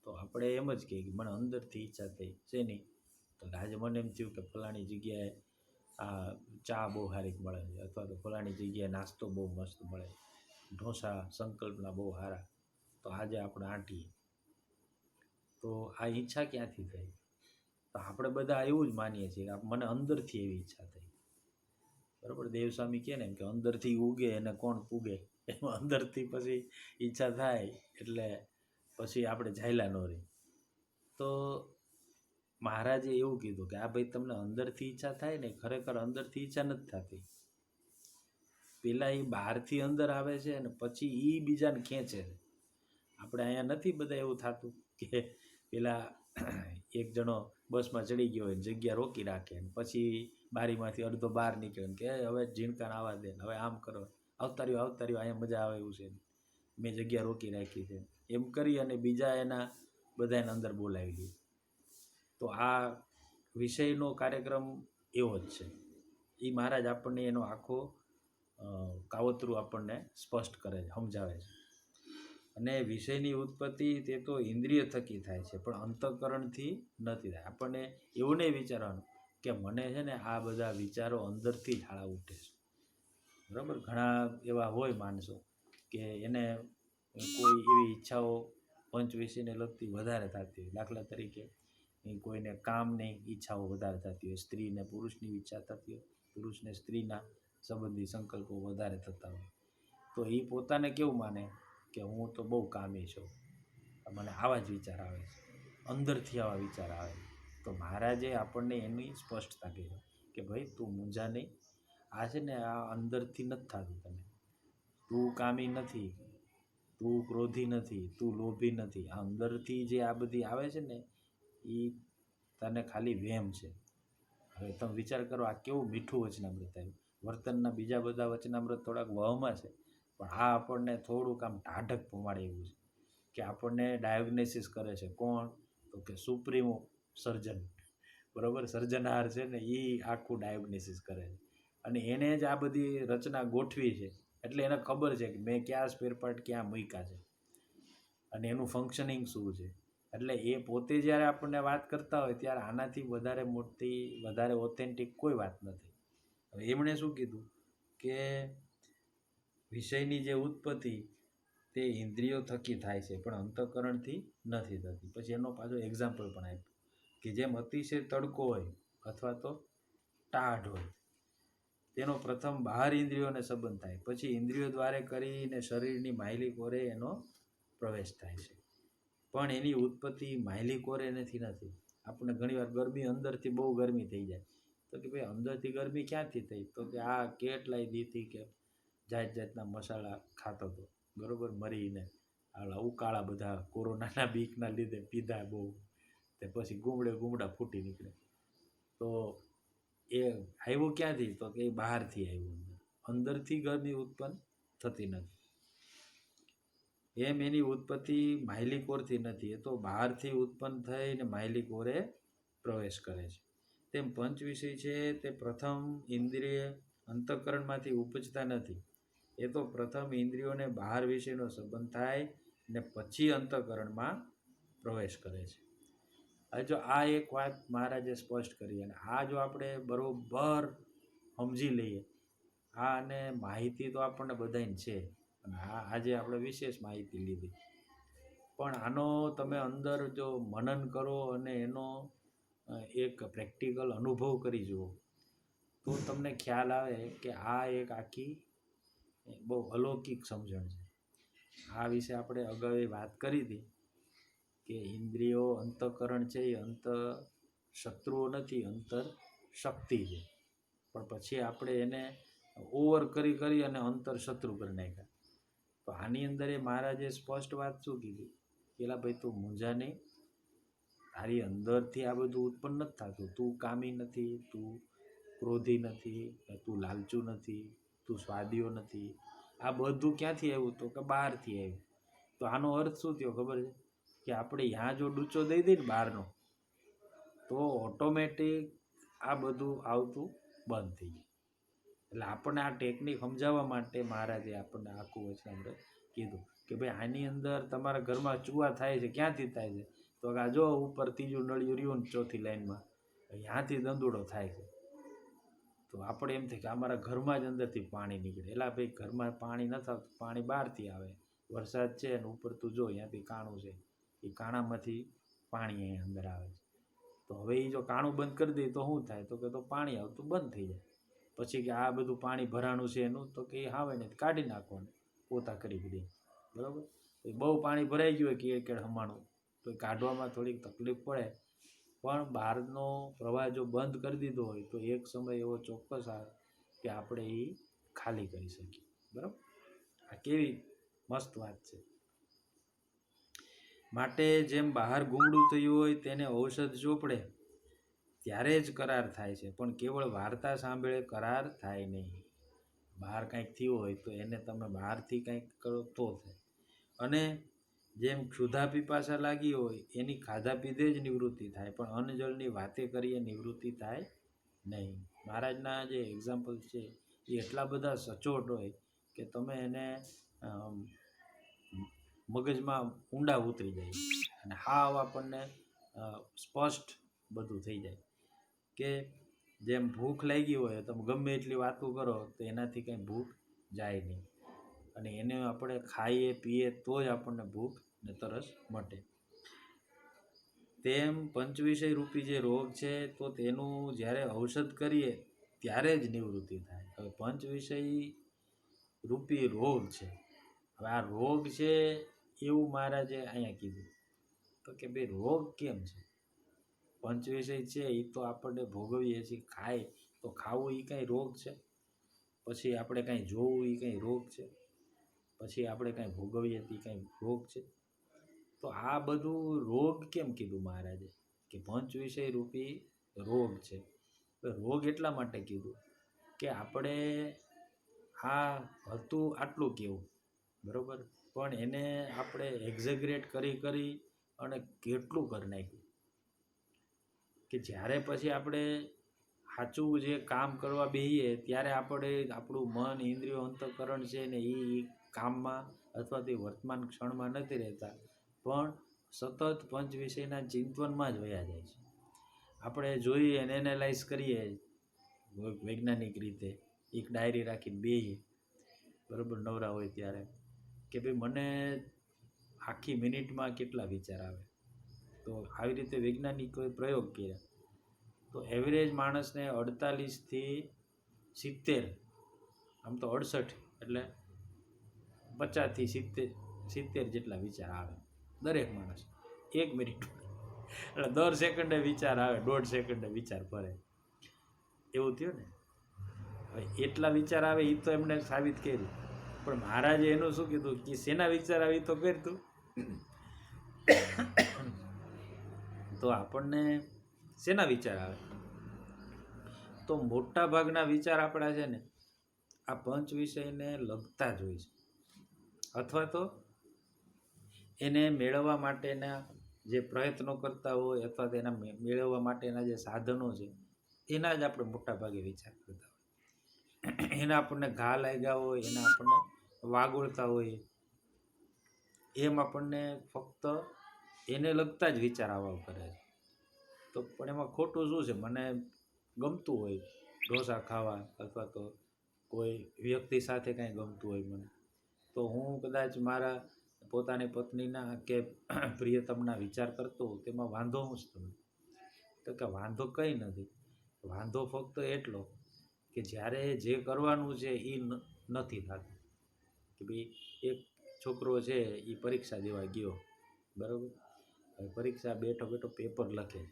તો આપણે એમ જ કહીએ કે મને અંદરથી ઈચ્છા થઈ છે નહીં, તો આજે મને એમ થયું કે ફલાણી જગ્યાએ આ ચા બહુ સારી મળે છે, અથવા તો ફલાણી જગ્યાએ નાસ્તો બહુ મસ્ત મળે, ઢોસા સંકલ્પના બહુ સારા, તો આજે આપણે આંટીએ. તો આ ઈચ્છા ક્યાંથી થઈ? તો આપણે બધા એવું જ માનીએ છીએ કે મને અંદરથી એવી ઈચ્છા થઈ. બરાબર, દેવસ્વામી કહે ને એમ કે અંદરથી ઉગે અને કોણ પૂગે, એમાં અંદરથી પછી ઈચ્છા થાય એટલે પછી આપણે ઝાયલા ન રહી. તો મહારાજે એવું કીધું કે આ ભાઈ તમને અંદરથી ઈચ્છા થાય ને, ખરેખર અંદરથી ઈચ્છા નથી થતી. પેલા એ બહારથી અંદર આવે છે અને પછી એ બીજાને ખેંચે છે. આપણે અહીંયા નથી બધા એવું થતું કે પેલા એક જણો બસમાં ચડી ગયો હોય, જગ્યા રોકી રાખે, પછી બારીમાંથી અડધો બહાર નીકળે કે હવે ઝીણકાણ આવવા દે, હવે આમ કરો, આવતા રહ્યો અહીંયા મજા આવે એવું છે, મેં જગ્યા રોકી રાખી છે, એમ કરી અને બીજા એના બધાને અંદર બોલાવી લે. તો આ વિષયનો કાર્યક્રમ એવો જ છે. એ મહારાજ આપણને એનો આખો કાવતરું આપણને સ્પષ્ટ કરે છે, સમજાવે છે. અને વિષયની ઉત્પત્તિ તે તો ઇન્દ્રિય થકી થાય છે, પણ અંતઃકરણથી નથી થાય. આપણને એવું નહીં વિચારવાનું કે મને છે ને આ બધા વિચારો અંદરથી જ હાળા ઉઠે છે. બરાબર, ઘણા એવા હોય માણસો કે એને કોઈ એવી ઈચ્છાઓ પંચ વિષયને લગતી વધારે થતી હોય. દાખલા તરીકે કોઈને કામની ઈચ્છાઓ વધારે થતી હોય, સ્ત્રીને પુરુષની ઈચ્છા થતી હોય, પુરુષને સ્ત્રીના સંબંધી સંકલ્પો વધારે થતા હોય, તો એ પોતાને કેવું માને કે હું તો બહુ કામી છું, મને આવા જ વિચાર આવે છે, અંદરથી આવા વિચાર આવે. તો મહારાજે આપણને એની સ્પષ્ટતા કરી કે ભાઈ તું મૂંઝા નહીં, આ છે ને આ અંદરથી નથી થતું. તને તું કામી નથી, તું ક્રોધી નથી, તું લોભી નથી. આ અંદરથી જે આ બધી આવે છે ને એ તને ખાલી વહેમ છે. હવે તમે વિચાર કરો, આ કેવું મીઠું વચનામૃત આવ્યું. વર્તનના બીજા બધા વચનામૃત થોડાક વહમાં છે, પણ આ આપણને થોડુંક આમ ટાઢક પમાડે એવું છે કે આપણને ડાયગ્નોસિસ કરે છે. કોણ? તો કે સુપ્રીમો સર્જન, બરાબર, સર્જનહાર છે ને એ આખું ડાયગ્નોસિસ કરે છે. અને એને જ આ બધી રચના ગોઠવી છે, એટલે એને ખબર છે કે મેં ક્યાં સ્પેર પાર્ટ ક્યાં મૂક્યા છે અને એનું ફંક્શનિંગ શું છે. એટલે એ પોતે જ્યારે આપણને વાત કરતા હોય ત્યારે આનાથી વધારે મોટી, વધારે ઓથેન્ટિક કોઈ વાત નથી. હવે એમણે શું કીધું કે વિષયની જે ઉત્પત્તિ તે ઇન્દ્રિયો થકી થાય છે, પણ અંતઃકરણથી નથી થતી. પછી એનો પાછો એક્ઝામ્પલ પણ આપ્યું કે જેમ અતિશય તડકો હોય અથવા તો ટાઢ હોય, તેનો પ્રથમ બહાર ઇન્દ્રિયોને સંબંધ થાય, પછી ઇન્દ્રિયો દ્વારા કરીને શરીરની માહિલી કોરે એનો પ્રવેશ થાય છે. પણ એની ઉત્પત્તિ માહિલી કોરે નથી. આપણને ઘણીવાર ગરમી, અંદરથી બહુ ગરમી થઈ જાય, તો કે ભાઈ અંદરથી ગરમી ક્યાંથી થઈ? તો કે આ કેટલાય દીથી કે જાત જાતના મસાલા ખાતો હતો, બરાબર, મરીને આલા ઉકાળા બધા કોરોનાના બીકના લીધે પીધા બહુ, તે પછી ગુમડા ફૂટી નીકળે. તો એ આવ્યું ક્યાંથી? તો કે એ બહારથી આવ્યું, અંદરથી ગરમી ઉત્પન્ન થતી નથી. એમ એની ઉત્પત્તિ માહિલી કોરથી નથી, એ તો બહારથી ઉત્પન્ન થઈને માહિલી કોરે પ્રવેશ કરે છે. તેમ પંચ વિષય છે તે પ્રથમ ઇન્દ્રિય અંતઃકરણમાંથી ઉપજતા નથી, એ તો પ્રથમ ઇન્દ્રિયોને બહાર વિષયનો સંબંધ થાય ને પછી અંતઃકરણમાં પ્રવેશ કરે છે. હવે જો આ એક વાત મહારાજે સ્પષ્ટ કરી, અને આ જો આપણે બરોબર સમજી લઈએ, આ અને માહિતી તો આપણને બધાને છે, અને આજે આપણે વિશેષ માહિતી લીધી, પણ આનો તમે અંદર જો મનન કરો અને એનો એક પ્રેક્ટિકલ અનુભવ કરી જુઓ તો તમને ખ્યાલ આવે કે આ એક આખી બહુ અલૌકિક સમજણ છે. આ વિશે આપણે અગાઉ વાત કરી હતી કે ઇન્દ્રિયો, અંતઃકરણ છે એ શત્રુઓ નથી, અંતર શક્તિ છે. પણ પછી આપણે એને ઓવર કરી અને અંતર શત્રુ કરી નાખ્યા. તો આની અંદર એ મહારાજે સ્પષ્ટ વાત શું કીધી? પેલા ભાઈ તું મૂંઝા નહીં, તારી અંદરથી આ બધું ઉત્પન્ન નથી થતું. તું કામી નથી, તું ક્રોધી નથી, તું લાલચુ નથી, તું સ્વાદીઓ નથી. આ બધું ક્યાંથી આવ્યું? તો કે બહારથી આવ્યું. તો આનો અર્થ શું થયો ખબર છે? કે આપણે यहाँ જો ડૂચો દઈ દઈએ ને બહારનો, તો ઓટોમેટિક આ બધું આવતું બંધ થઈ જાય. એટલે આપણને આ ટેકનિક સમજાવવા માટે મહારાજે આપણને આખું વચનામૃત કીધું કે ભાઈ આની અંદર તમારા ઘરમાં ચૂવા થાય છે, ક્યાંથી થાય છે? તો કે આ જો ઉપર ત્રીજું નળિયું રહ્યું ને ચોથી લાઈનમાં, ત્યાંથી દંદુડો થાય છે. તો આપણે એમ થાય કે અમારા ઘરમાં જ અંદરથી પાણી નીકળે. એટલે ભાઈ ઘરમાં પાણી નથી આવતું, પાણી બહારથી આવે. વરસાદ છે ને ઉપર તું જો ત્યાંથી કાણું છે, એ કાણામાંથી પાણી અહીં અંદર આવે છે. તો હવે એ જો કાણું બંધ કરી દઈએ તો શું થાય? તો કે તો પાણી આવતું બંધ થઈ જાય. પછી કે આ બધું પાણી ભરાણું છે એનું, તો કે એ હાવે ને કાઢી નાખવાનું પોતા કરી દે, બરાબર. બહુ પાણી ભરાઈ ગયું હોય કે કેળ હમાણું, તો તો એ કાઢવામાં થોડીક તકલીફ પડે, પણ બહારનો પ્રવાહ જો બંધ કરી દીધો હોય તો એક સમય એવો ચોક્કસ આવે કે આપણે એ ખાલી કરી શકીએ. બરાબર, આ કેવી મસ્ત વાત છે. માટે જેમ બહાર ગુમડું થયું હોય તેને ઔષધ ચોપડે ત્યારે જ કરાર થાય છે, પણ કેવળ વાર્તા સાંભળે કરાર થાય નહીં. બહાર કંઈક થયું હોય તો એને તમે બહારથી કંઈક કરો તો થાય. અને જેમ ક્ષુધા પીપાસા લાગી હોય એની ખાધા પીધે જ નિવૃત્તિ થાય, પણ અન્નજળની વાતે કરીએ નિવૃત્તિ થાય નહીં. મહારાજના જે એક્ઝામ્પલ છે એ એટલા બધા સચોટ હોય કે તમે એને મગજમાં ઊંડા ઉતરી જાય અને હાવ આપણને સ્પષ્ટ બધું થઈ જાય કે જેમ ભૂખ લાગી હોય તમે ગમે એટલી વાતો કરો તો એનાથી કંઈ ભૂખ જાય નહીં, અને એને આપણે ખાઈએ પીએ તો જ આપણને ભૂખ ને તરસ મટે. તેમ પંચવિષય રૂપી જે રોગ છે તો તેનું જ્યારે ઔષધ કરીએ ત્યારે જ નિવૃત્તિ થાય. હવે પંચવિષય રૂપી રોગ છે. હવે આ રોગ છે એવું મહારાજે અહીંયા કીધું તો કે ભાઈ રોગ કેમ છે? પંચવિષય છે એ તો આપણને ભોગવીએ છીએ, ખાય તો ખાવું એ કાંઈ રોગ છે? પછી આપણે કાંઈ જોવું એ કાંઈ રોગ છે? પછી આપણે કાંઈ ભોગવીએ તે કાંઈ રોગ છે? તો આ બધું રોગ કેમ કીધું મહારાજે? કે પંચવિષય રૂપી રોગ છે. રોગ એટલા માટે કીધું કે આપણે આ હતું આટલું કેવું બરાબર, પણ એને આપણે એક્ઝેગરેટ કરી અને કેટલું કરી નાખ્યું કે જ્યારે પછી આપણે સાચું જે કામ કરવા બેસીએ ત્યારે આપણે આપણું મન ઇન્દ્રિયો અંતઃકરણ છે ને એ કામમાં અથવા તે વર્તમાન ક્ષણમાં નથી રહેતા, પણ સતત પંચ વિષયના ચિંતવનમાં જ વયા જાય છે. આપણે જોઈએ અને એનાલાઇઝ કરીએ વૈજ્ઞાનિક રીતે, એક ડાયરી રાખીને બેસીએ બરાબર નવરા હોય ત્યારે કે ભાઈ મને આખી મિનિટમાં કેટલા વિચાર આવે. તો આવી રીતે વૈજ્ઞાનિકોએ પ્રયોગ કર્યા તો એવરેજ માણસને 48થી 70, આમ તો 68 એટલે 50થી 70 જેટલા વિચાર આવે દરેક માણસ એક મિનિટ, એટલે દર સેકન્ડે વિચાર આવે, 1.5 સેકન્ડે વિચાર ફરે, એવું થયું ને. હવે એટલા વિચાર આવે એ તો એમને સાબિત કર્યું, પણ મહારાજે એનું શું કીધું કે શેના વિચાર આવે તો કરતું. તો આપણને શેના વિચાર આવે? તો મોટા ભાગના વિચાર આપણા છે ને આ પંચ વિષયને લગતા જ હોય છે, અથવા તો એને મેળવવા માટેના જે પ્રયત્નો કરતા હોય અથવા તેના મેળવવા માટેના જે સાધનો છે એના જ આપણે મોટા ભાગે વિચાર કરતા હોય. એના આપણને ઘા લાગ્યા હોય, એના આપણને વાગોળતા હોય, એમ આપણને ફક્ત એને લગતા જ વિચાર આવવા કરે છે. તો પણ એમાં ખોટું શું છે? મને ગમતું હોય ઢોસા ખાવા અથવા તો કોઈ વ્યક્તિ સાથે કાંઈ ગમતું હોય મને, તો હું કદાચ મારા પોતાની પત્નીના કે પ્રિયતમના વિચાર કરતો હોઉં તેમાં વાંધો હું જ તમને? તો કે વાંધો કંઈ નથી. વાંધો ફક્ત એટલો કે જ્યારે જે કરવાનું છે એ નથી થતું. કે ભાઈ એક છોકરો છે એ પરીક્ષા દેવા ગયો બરાબર, હવે પરીક્ષા બેઠો પેપર લખે.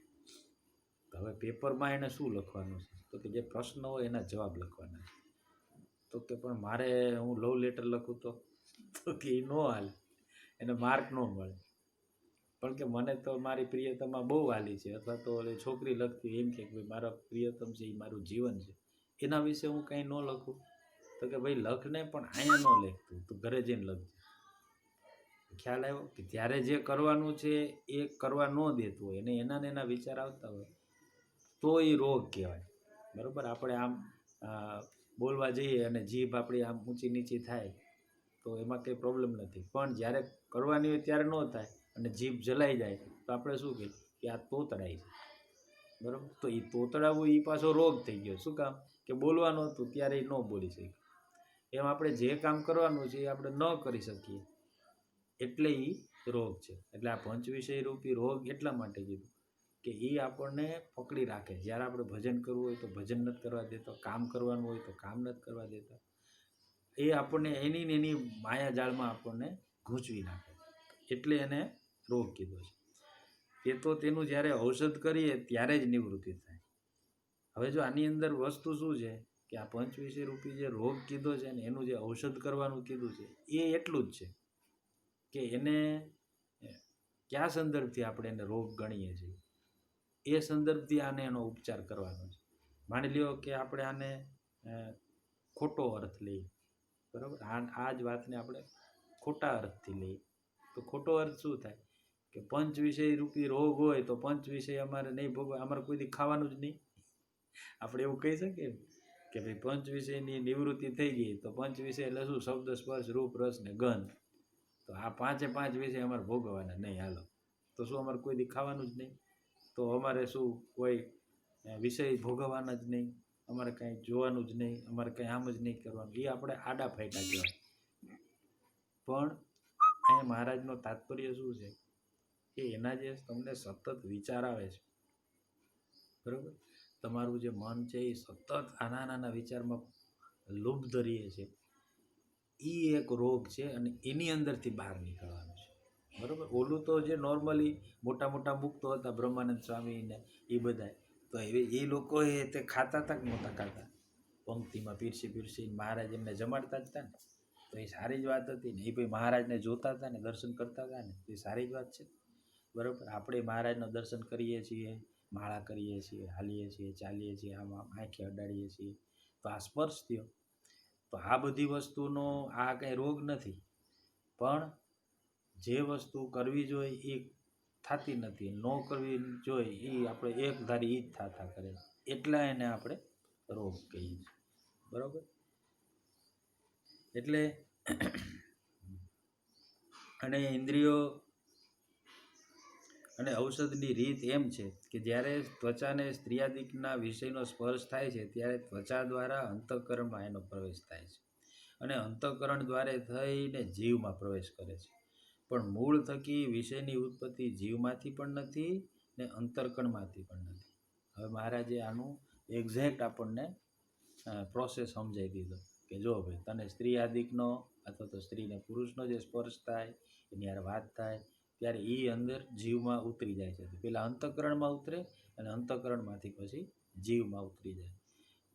તો હવે પેપરમાં એને શું લખવાનું છે? તો કે જે પ્રશ્ન હોય એના જવાબ લખવાના. તો કે પણ મારે હું લવ લેટર લખું તો કે એ ન હાલે, એને માર્ક ન મળે. પણ કે મને તો મારી પ્રિયતમા બહુ વાલી છે, અથવા તો છોકરી લખતી એમ કે ભાઈ મારા પ્રિયતમ છે એ મારું જીવન છે, એના વિશે હું કંઈ ન લખું. તો કે ભાઈ લખને, પણ અહીંયા ન લખતું, તું ઘરે જઈને લખજે. ખ્યાલ આવ્યો કે જ્યારે જે કરવાનું છે એ કરવા ન દેતું હોય એને એના વિચાર આવતા હોય તો એ રોગ કહેવાય. બરાબર, આપણે આમ બોલવા જઈએ અને જીભ આપણી આમ ઊંચી નીચી થાય તો એમાં કંઈ પ્રોબ્લેમ નથી, પણ જ્યારે કરવાની હોય ત્યારે ન થાય અને જીભ જલાઈ જાય તો આપણે શું કહીએ કે આ તોતડાય છે. બરાબર, તો એ તોતડાવું એ પાછો રોગ થઈ ગયો. શું કામ? કે બોલવાનું હતું ત્યારે એ ન બોલી શકે. એમ આપણે જે કામ કરવાનું છે એ આપણે ન કરી શકીએ એટલે એ રોગ છે. એટલે આ પંચવિષય રૂપી રોગ એટલા માટે કીધું કે એ આપણને પકડી રાખે. જ્યારે આપણે ભજન કરવું હોય તો ભજન નથી કરવા દેતા, કામ કરવાનું હોય તો કામ નથી કરવા દેતા. એ આપણને એની માયાજાળમાં આપણને ગૂંચવી નાખે, એટલે એને રોગ કીધો છે. તે તો તેનું જ્યારે ઔષધ કરીએ ત્યારે જ નિવૃત્તિ થાય. હવે જો આની અંદર વસ્તુ શું છે કે આ 25 જે રોગ કીધો છે ને એનું જે ઔષધ કરવાનું કીધું છે એ એટલું જ છે કે એને કયા સંદર્ભથી આપણે એને રોગ ગણીએ છીએ એ સંદર્ભથી આને એનો ઉપચાર કરવાનો છે. માની લ્યો કે આપણે આને ખોટો અર્થ લઈએ, બરાબર, આ જ વાતને આપણે ખોટા અર્થથી લઈએ તો ખોટો અર્થ શું થાય કે 25 રોગ હોય તો 25 અમારે નહીં ભોગવા, અમારે કોઈ દી ખાવાનું જ નહીં. આપણે એવું કહી શકીએ કે ભાઈ 25ની નિવૃત્તિ થઈ ગઈ તો 25 એટલે શું? શબ્દ, સ્પર્શ, રૂપ, રસ ને ગંધ. તો આ 5 વિષય અમારે ભોગવવાના નહીં, હાલો. તો શું અમારે કોઈ દી ખાવાનું જ નહીં? તો અમારે શું કોઈ વિષય ભોગવવાના જ નહીં, અમારે કાંઈ જોવાનું જ નહીં, અમારે કંઈ આમ જ નહીં કરવાનું. એ આપણે આડા ફાયટા કહેવાય. પણ અહીંયા મહારાજનો તાત્પર્ય શું છે કે એના જે તમને સતત વિચાર આવે છે, બરાબર, તમારું જે મન છે એ સતત આના નાના વિચારમાં લુબ્ધ રહીએ છે, એ એક રોગ છે અને એની અંદરથી બહાર નીકળવાનું છે, બરાબર. ઓલું તો જે નોર્મલી મોટા મોટા મુક્તો હતા, બ્રહ્માનંદ સ્વામી ને એ બધા, તો એ લોકોએ તે ખાતા હતા કે નહોતા ખાતા? પંક્તિમાં પીરસી મહારાજ એમને જમાડતા જ હતા ને, તો એ સારી જ વાત હતી ને. એ ભાઈ મહારાજને જોતા હતા ને, દર્શન કરતા હતા ને, એ સારી જ વાત છે, બરાબર. આપણે મહારાજનું દર્શન કરીએ છીએ, માળા કરીએ છીએ, હાલીએ છીએ, ચાલીએ છીએ, આમ આંખે અડાડીએ છીએ, તો આ સ્પર્શ થયો. તો આ બધી વસ્તુનો આ કંઈ રોગ નથી, પણ જે વસ્તુ કરવી જોઈએ એ થતી નથી, ન કરવી જોઈએ એ આપણે એક ધારી એ જ થતા કરે, એટલા એને આપણે રોગ કહીએ છીએ, બરાબર. એટલે અને ઇન્દ્રિયો અને ઔષધની રીત એમ છે કે જ્યારે ત્વચાને સ્ત્રીયાદિકના વિષયનો સ્પર્શ થાય છે ત્યારે ત્વચા દ્વારા અંતઃકરણમાં એનો પ્રવેશ થાય છે અને અંતઃકરણ દ્વારા થઈને જીવમાં પ્રવેશ કરે છે. પણ મૂળ થકી વિષયની ઉત્પત્તિ જીવમાંથી પણ નથી ને અંતઃકરણમાંથી પણ નથી. હવે મહારાજે આનું એક્ઝેક્ટ આપણને પ્રોસેસ સમજાવી દીધો કે જો ભાઈ તને સ્ત્રી આદિકનો અથવા તો સ્ત્રીને પુરુષનો જે સ્પર્શ થાય એની યાર વાત થાય ત્યારે એ અંદર જીવમાં ઉતરી જાય છે. પહેલાં અંતઃકરણમાં ઉતરે અને અંતઃકરણમાંથી પછી જીવમાં ઉતરી જાય.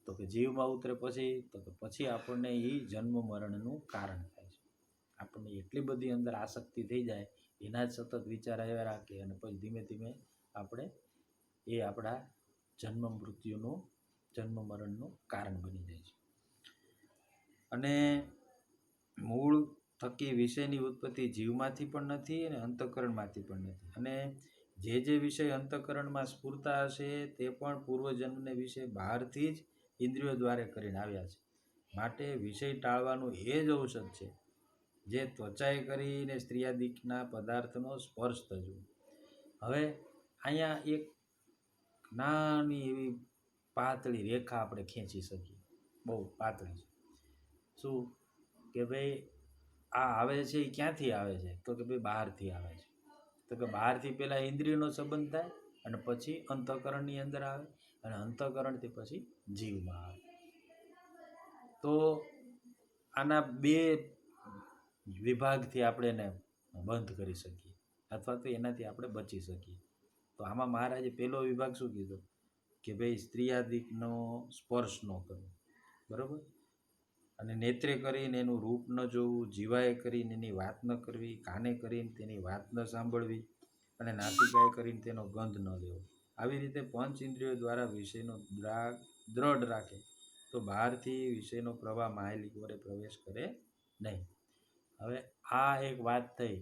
તો કે જીવમાં ઉતરે પછી તો કે પછી આપણને એ જન્મ મરણનું કારણ થાય છે. આપણને એટલી બધી અંદર આસક્તિ થઈ જાય, એના જ સતત વિચાર આવ્યા રાખે અને પછી ધીમે ધીમે આપણે એ આપણા જન્મ મરણનું કારણ બની જાય છે. અને મૂળ થકી વિષયની ઉત્પત્તિ જીવમાંથી પણ નથી અને અંતઃકરણમાંથી પણ નથી. અને જે વિષય અંતઃકરણમાં સ્ફૂરતા હશે તે પણ પૂર્વજન્મને વિશે બહારથી જ ઇન્દ્રિયો દ્વારા કરીને આવ્યા છે. માટે વિષય ટાળવાનું એ જ ઔષધ છે જે ત્વચાએ કરીને સ્ત્રીયાદિકના પદાર્થનો સ્પર્શ થજો. હવે અહીંયા એક નાની એવી પાતળી રેખા આપણે ખેંચી શકીએ, બહુ પાતળી છે. શું કે ભાઈ આ આવે છે એ ક્યાંથી આવે છે? તો કે ભાઈ બહારથી આવે છે. તો કે બહારથી પહેલાં ઇન્દ્રિયનો સંબંધ થાય અને પછી અંતઃકરણની અંદર આવે અને અંતઃકરણથી પછી જીવમાં આવે. તો આના બે વિભાગથી આપણે એને બંધ કરી શકીએ અથવા તો એનાથી આપણે બચી શકીએ. તો આમાં મહારાજે પહેલો વિભાગ શું કીધો કે ભાઈ સ્ત્રીયાદિકનો સ્પર્શ ન કરવો, બરાબર. અને નેત્રે કરીને એનું રૂપ ન જોવું, જીવાએ કરીને એની વાત ન કરવી, કાને કરીને તેની વાત ન સાંભળવી અને નાસિકાએ કરીને તેનો ગંધ ન લેવો. આવી રીતે પંચ ઇન્દ્રિયો દ્વારા વિષયનો દ્રઢ રાખે તો બહારથી વિષયનો પ્રવાહ માહેલી વડે પ્રવેશ કરે નહીં. હવે આ એક વાત થઈ.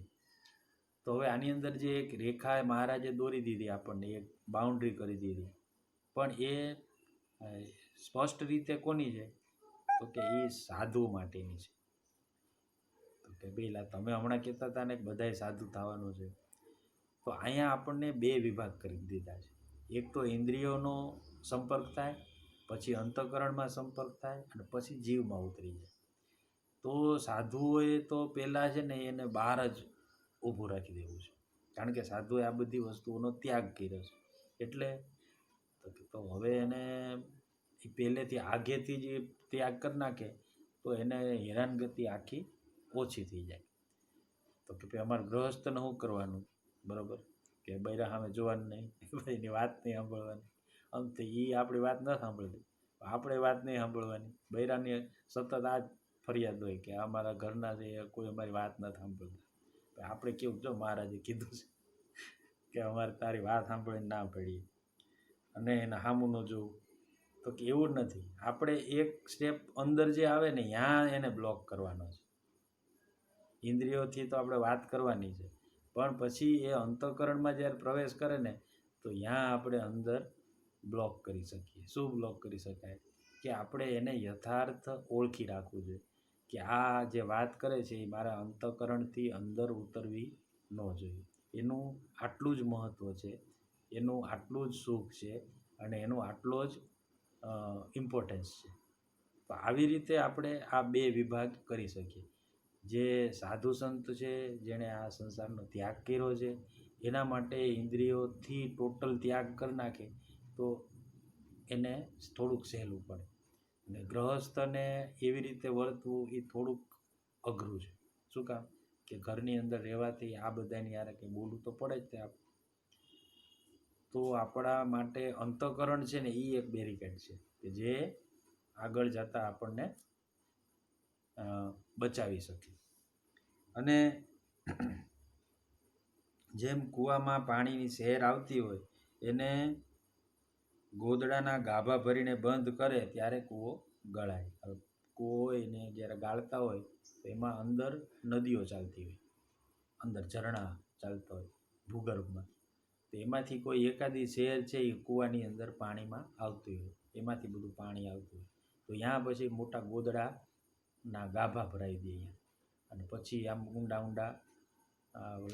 તો હવે આની અંદર જે એક રેખા મહારાજે દોરી દીધી, આપણને એક બાઉન્ડ્રી કરી દીધી, પણ એ સ્પષ્ટ રીતે કોની છે? તો કે એ સાધુ માટેની છે. તો કે પેલા તમે હમણાં કહેતા હતા ને કે બધાય સાધુ થવાનું છે, તો અહીંયા આપણને બે વિભાગ કરી દીધા છે. એક તો ઇન્દ્રિયોનો સંપર્ક થાય, પછી અંતઃકરણમાં સંપર્ક થાય અને પછી જીવમાં ઉતરી જાય. તો સાધુઓએ તો પહેલાં છે ને એને બહાર જ ઊભું રાખી દેવું છે, કારણ કે સાધુએ આ બધી વસ્તુઓનો ત્યાગ કર્યો છે. એટલે તો હવે એને પહેલેથી આગેથી જ ત્યાગ કરી નાખે તો એને હેરાનગતિ આખી ઓછી થઈ જાય. તો કે ભાઈ અમારે ગૃહસ્થને શું કરવાનું, બરાબર. કે બૈરા સામે જોવાનું નહીં, ભાઈની વાત નહીં સાંભળવાની. આમ તો એ આપણી વાત ન સાંભળતી, આપણે વાત નહીં સાંભળવાની. બૈરાની સતત આ જ ફરિયાદ હોય કે અમારા ઘરના છે એ કોઈ અમારી વાત નથી સાંભળતા. આપણે કેવું, જો મહારાજે કીધું છે કે અમારે તારી વાત સાંભળીને ના પડીએ અને એને સામું ન જોવું. તો કે એવું નથી, આપણે એક સ્ટેપ અંદર જે આવે ને ત્યાં એને બ્લોક કરવાનો છે. ઇન્દ્રિયોથી તો આપણે વાત કરવાની છે, પણ પછી એ અંતઃકરણમાં જ્યારે પ્રવેશ કરે ને તો ત્યાં આપણે અંદર બ્લોક કરી શકીએ. શું બ્લોક કરી શકાય? કે આપણે એને યથાર્થ ઓળખી રાખવું જોઈએ કે આ જે વાત કરે છે એ મારા અંતઃકરણથી અંદર ઉતરવી ન જોઈએ. એનું આટલું જ મહત્ત્વ છે, એનું આટલું જ સુખ છે અને એનું આટલો જ ઇમ્પોર્ટન્સ છે. તો આવી રીતે આપણે આ બે વિભાગ કરી શકીએ. જે સાધુ સંત છે જેણે આ સંસારનો ત્યાગ કર્યો છે એના માટે ઇન્દ્રિયોથી ટોટલ ત્યાગ કરી નાખે તો એને થોડુંક સહેલું પડે, અને ગૃહસ્થને એવી રીતે વર્તવું એ થોડુંક અઘરું છે. શું કામ? કે ઘરની અંદર રહેવાથી આ બધાની યારે કંઈ બોલવું તો પડે જ તે આપ. તો આપણા માટે અંતઃકરણ છે ને એ એક બેરિકેડ છે કે જે આગળ જતાં આપણને બચાવી શકે. અને જેમ કૂવામાં પાણીની સહેર આવતી હોય એને ગોદડાના ગાભા ભરીને બંધ કરે ત્યારે કૂવો ગળાય. કૂવો હોય ને જ્યારે ગાળતા હોય તો એમાં અંદર નદીઓ ચાલતી હોય, અંદર ઝરણા ચાલતા હોય ભૂગર્ભમાં. તો એમાંથી કોઈ એકાદી શહેર છે એ કૂવાની અંદર પાણીમાં આવતી હોય, એમાંથી બધું પાણી આવતું હોય. તો ત્યાં પછી મોટા ગોદડાના ગાભા ભરાઈ દે અહીંયા, અને પછી આમ ઊંડા ઊંડા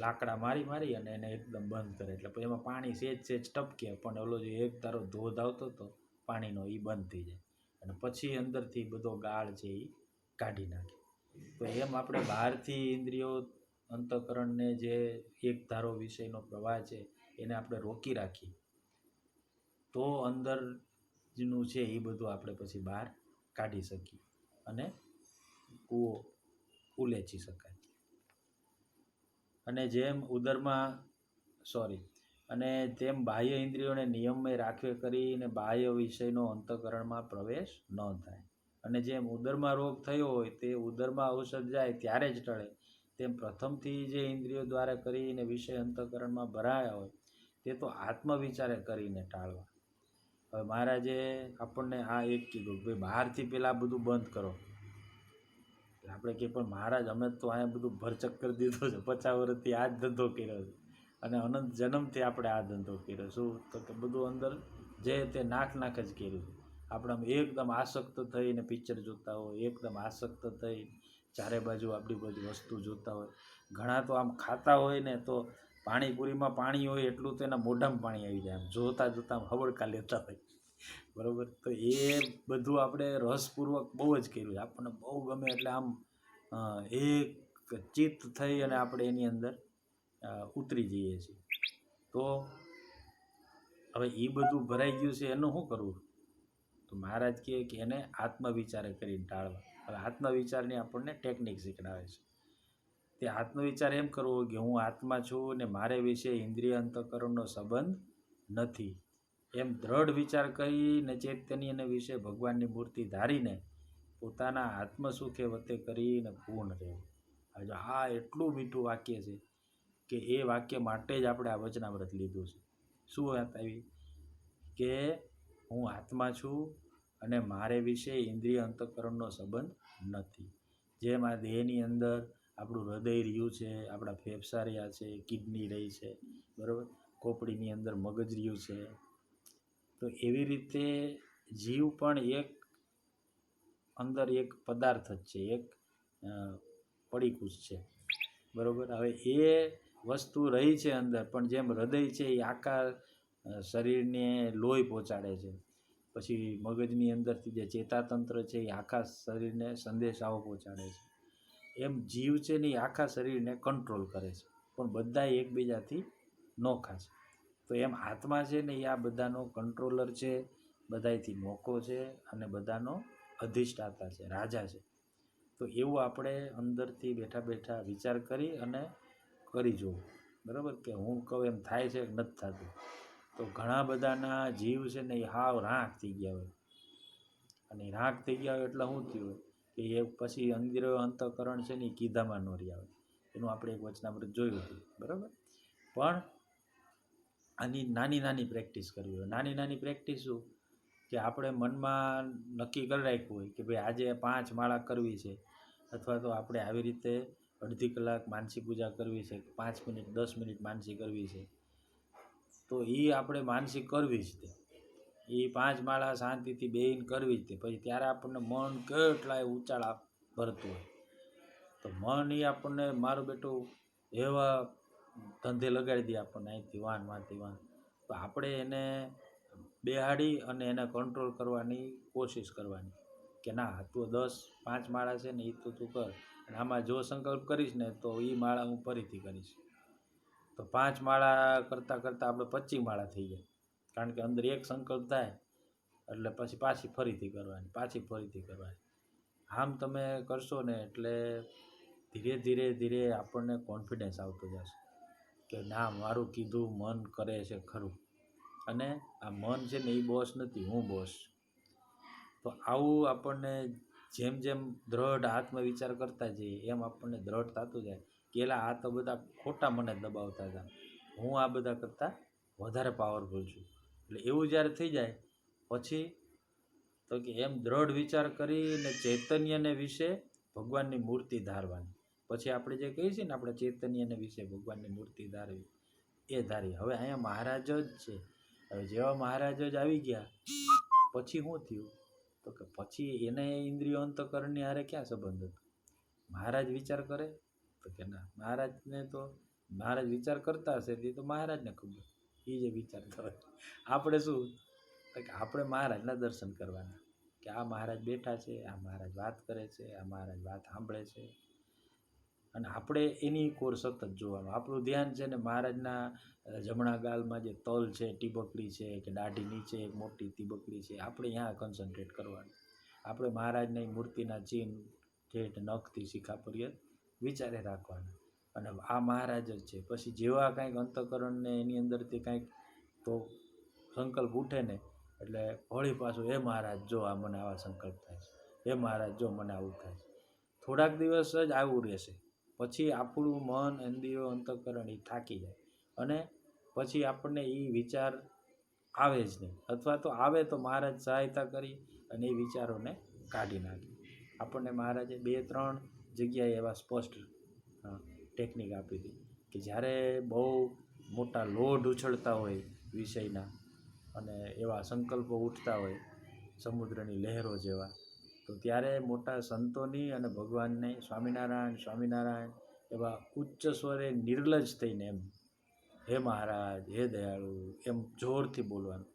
લાકડા મારી અને એને એકદમ બંધ કરે. એટલે પછી એમાં પાણી સેજ ટપકે, પણ ઓલો જે એક તારો ધોધ આવતો હતો પાણીનો એ બંધ થઈ જાય, અને પછી અંદરથી બધો ગાળ છે એ કાઢી નાખે. તો એમ આપણે બહારથી ઇન્દ્રિયો અંતઃકરણને જે એક ધારો વિષયનો પ્રવાહ છે એને આપણે રોકી રાખી તો અંદરનું છે એ બધું આપણે પછી બહાર કાઢી શકીએ અને કૂવો ઉલેચી શકાય. અને જેમ ઉદરમાં અને તેમ બાહ્ય ઇન્દ્રિયોને નિયમમાં રાખવે કરીને બાહ્ય વિષયનો અંતઃકરણમાં પ્રવેશ ન થાય. અને જેમ ઉદરમાં રોગ થયો હોય તે ઉદરમાં ઔષધ જાય ત્યારે જ ટળે, તેમ પ્રથમથી જે ઇન્દ્રિયો દ્વારા કરીને વિષય અંતઃકરણમાં ભરાયા હોય તે તો આત્મવિચારે કરીને ટાળવા. હવે મહારાજે આપણને આ એક કીધું કે ભાઈ બહારથી પહેલાં બધું બંધ કરો. આપણે કે પણ મહારાજ અમે તો અહીંયા બધું ભરચક કરી દીધું છે, 50 વર્ષથી આ જ ધંધો કર્યો છે અને અનંત જન્મથી આપણે આ ધંધો કર્યો. શું? તો કે બધું અંદર જે તે નાખ જ કર્યું. આપણે એકદમ આસક્ત થઈને પિક્ચર જોતા હોય, એકદમ આસક્ત થઈ ચારે બાજુ આપણી બધી વસ્તુ જોતા હોય. ઘણા તો આમ ખાતા હોય ને તો પાણીપુરીમાં પાણી હોય એટલું તો એના મોઢામાં પાણી આવી જાય, આમ જોતાં જોતાં હવળકા લેતા હોય. બરાબર? તો એ બધું આપણે રસપૂર્વક બહુ જ કર્યું છે, આપણને બહુ ગમે એટલે આમ એક ચિત્ત થઈ અને આપણે એની અંદર ઉતરી જઈએ છીએ. તો હવે એ બધું ભરાઈ ગયું છે એનું શું કરવું? તો મહારાજ કહે કે એને આત્મવિચારે કરીને ટાળવા. હવે આત્મવિચારની આપણને ટેકનિક શીખડાવે છે. તે આત્મવિચાર એમ કરવો કે હું આત્મા છું અને મારે વિશે ઇન્દ્રિય અંતઃકરણનો સંબંધ નથી, એમ દ્રઢ વિચાર કરીને ચૈતન્ય અને વિશે ભગવાનની મૂર્તિ ધારીને પોતાના આત્મસુખે વતે કરીને પૂર્ણ રહેવું. હવે આ એટલું મીઠું વાક્ય છે કે એ વાક્ય માટે જ આપણે આ વચનામૃત લીધું છે. શું વાત આવી? કે હું આત્મા છું અને મારે વિશે ઇન્દ્રિય અંતઃકરણનો સંબંધ નથી. જેમ આ દેહની અંદર આપણું હૃદય રહ્યું છે, આપણા ફેફસા રહ્યા છે, કિડની રહી છે, બરાબર, ખોપડીની અંદર મગજ રહ્યું છે. તો એવી રીતે જીવ પણ એક અંદર એક પદાર્થ જ છે, એક પડીકું છે, બરાબર. હવે એ વસ્તુ રહી છે અંદર, પણ જેમ હૃદય છે એ આખા શરીરને લોહી પહોંચાડે છે, પછી મગજની અંદરથી જે ચેતાતંત્ર છે એ આખા શરીરને સંદેશાઓ પહોંચાડે છે, એમ જીવ છે ને એ આખા શરીરને કંટ્રોલ કરે છે, પણ બધા એકબીજાથી નોખા છે. તો એમ આત્મા છે ને એ આ બધાનો કંટ્રોલર છે, બધાયથી નોખો છે અને બધાનો અધિષ્ઠાતા છે, રાજા છે. તો એવું આપણે અંદરથી બેઠા બેઠા વિચાર કરી અને કરી જોવું બરાબર, કે હું કહું એમ થાય છે કે નથી થતું. તો ઘણા બધાના જીવ છે ને એ હાવ રાખ થઈ ગયા હોય, અને રાખ થઈ ગયા હોય એટલે શું થયું હોય કે એ પછી અંતઃકરણ છે ને એ કીધામાં ન રહ્યા હોય. એનું આપણે એક વચનામૃત જોયું હતું, બરાબર. પણ આની નાની નાની પ્રેક્ટિસ કરવી હોય. નાની નાની પ્રેક્ટિસ શું કે આપણે મનમાં નક્કી કરી રાખ્યું હોય કે ભાઈ આજે 5 માળા કરવી છે, અથવા તો આપણે આવી રીતે અડધી કલાક માનસી પૂજા કરવી છે, 5 મિનિટ 10 મિનિટ માનસી કરવી છે, તો એ આપણે માનસી કરવી જ તે. એ 5 માળા શાંતિથી બેહીને કરવી જ તે. પછી ત્યારે આપણને મન કેટલાય ઊંચાળા ભરતું હોય, તો મન એ આપણને મારું બેટું એવા ધંધે લગાડી દે આપણને, અહીંથી વાંથી વાન. તો આપણે એને બેહાડી અને એને કંટ્રોલ કરવાની કોશિશ કરવાની કે ના, તું 5 માળા છે ને એ તો તું કર, અને આમાં જો સંકલ્પ કરીશ ને તો એ માળા હું ફરીથી કરીશ. તો 5 માળા કરતાં કરતાં આપણે 25 માળા થઈ જાય, કારણ કે અંદર એક સંકલ્પ થાય એટલે પછી પાછી ફરીથી કરવાની. આમ તમે કરશો ને એટલે ધીરે ધીરે ધીરે આપણને કોન્ફિડન્સ આવતો જશે કે ના, મારું કીધું મન કરે છે ખરું, અને આ મન છે ને એ બોસ નથી, હું બોસ. તો આવું આપણને જેમ જેમ દ્રઢ આત્મવિચાર કરતા જઈએ એમ આપણને દ્રઢ થતું જાય કે એલા આ તો બધા ખોટા મને દબાવતા હતા, હું આ બધા કરતાં વધારે પાવરફુલ છું. એટલે એવું જ્યારે થઈ જાય પછી તો કે એમ દ્રઢ વિચાર કરીને ચૈતન્યને વિશે ભગવાનની મૂર્તિ ધારવાની. પછી આપણે જે કહીએ છીએ ને, આપણે ચૈતન્યને વિશે ભગવાનની મૂર્તિ ધારવી, એ ધારી. હવે અહીંયા મહારાજ જ છે. હવે જેવા મહારાજ જ આવી ગયા પછી શું થયું, તો કે પછી એને ઇન્દ્રિયો અંતઃકરણની હારે ક્યાં સંબંધ હતો? મહારાજ વિચાર કરે તો કે ના, મહારાજ વિચાર કરતા હશે તે તો મહારાજને ખબર, એ જે વિચાર કરે. આપણે શું, કે આપણે મહારાજના દર્શન કરવાના, કે આ મહારાજ બેઠા છે, આ મહારાજ વાત કરે છે, આ મહારાજ વાત સાંભળે છે, અને આપણે એની કોર સતત જોવાનું. આપણું ધ્યાન છે ને મહારાજના જમણા ગાલમાં જે તલ છે, ટીબકડી છે, કે દાઢી નીચે એક મોટી ટીબકડી છે, આપણે ત્યાં કોન્સન્ટ્રેટ કરવાનું. આપણે મહારાજની મૂર્તિના ચિહ્ન ઠેઠ નખથી શિખા પર્યંત વિચારે રાખવાના, અને આ મહારાજ જ છે. પછી જેવા કાંઈક અંતઃકરણને એની અંદરથી કાંઈક તો સંકલ્પ ઉઠે ને એટલે વળી પાછું, હે મહારાજ જો આ મને આવા સંકલ્પ થાય છે, હે મહારાજ જો મને આવું થાય છે. થોડાક દિવસ જ આવું રહેશે, પછી આપણું મન ઇન્દ્રિયો અંતઃકરણ એ થાકી જાય, અને પછી આપણને એ વિચાર આવે જ નહીં, અથવા તો આવે તો મહારાજ સહાયતા કરી અને એ વિચારોને કાઢી નાખે. આપણને મહારાજે 2-3 જગ્યાએ એવા સ્પષ્ટ ટેકનિક આપી હતી કે જ્યારે બહુ મોટા લોઢ ઉછળતા હોય વિષયના, અને એવા સંકલ્પો ઉઠતા હોય સમુદ્રની લહેરો જેવા, તો ત્યારે મોટા સંતોની અને ભગવાનને સ્વામિનારાયણ એવા ઉચ્ચ સ્વરે નિર્લજ થઈને એમ, હે મહારાજ, હે દયાળુ, એમ જોરથી બોલવાનું.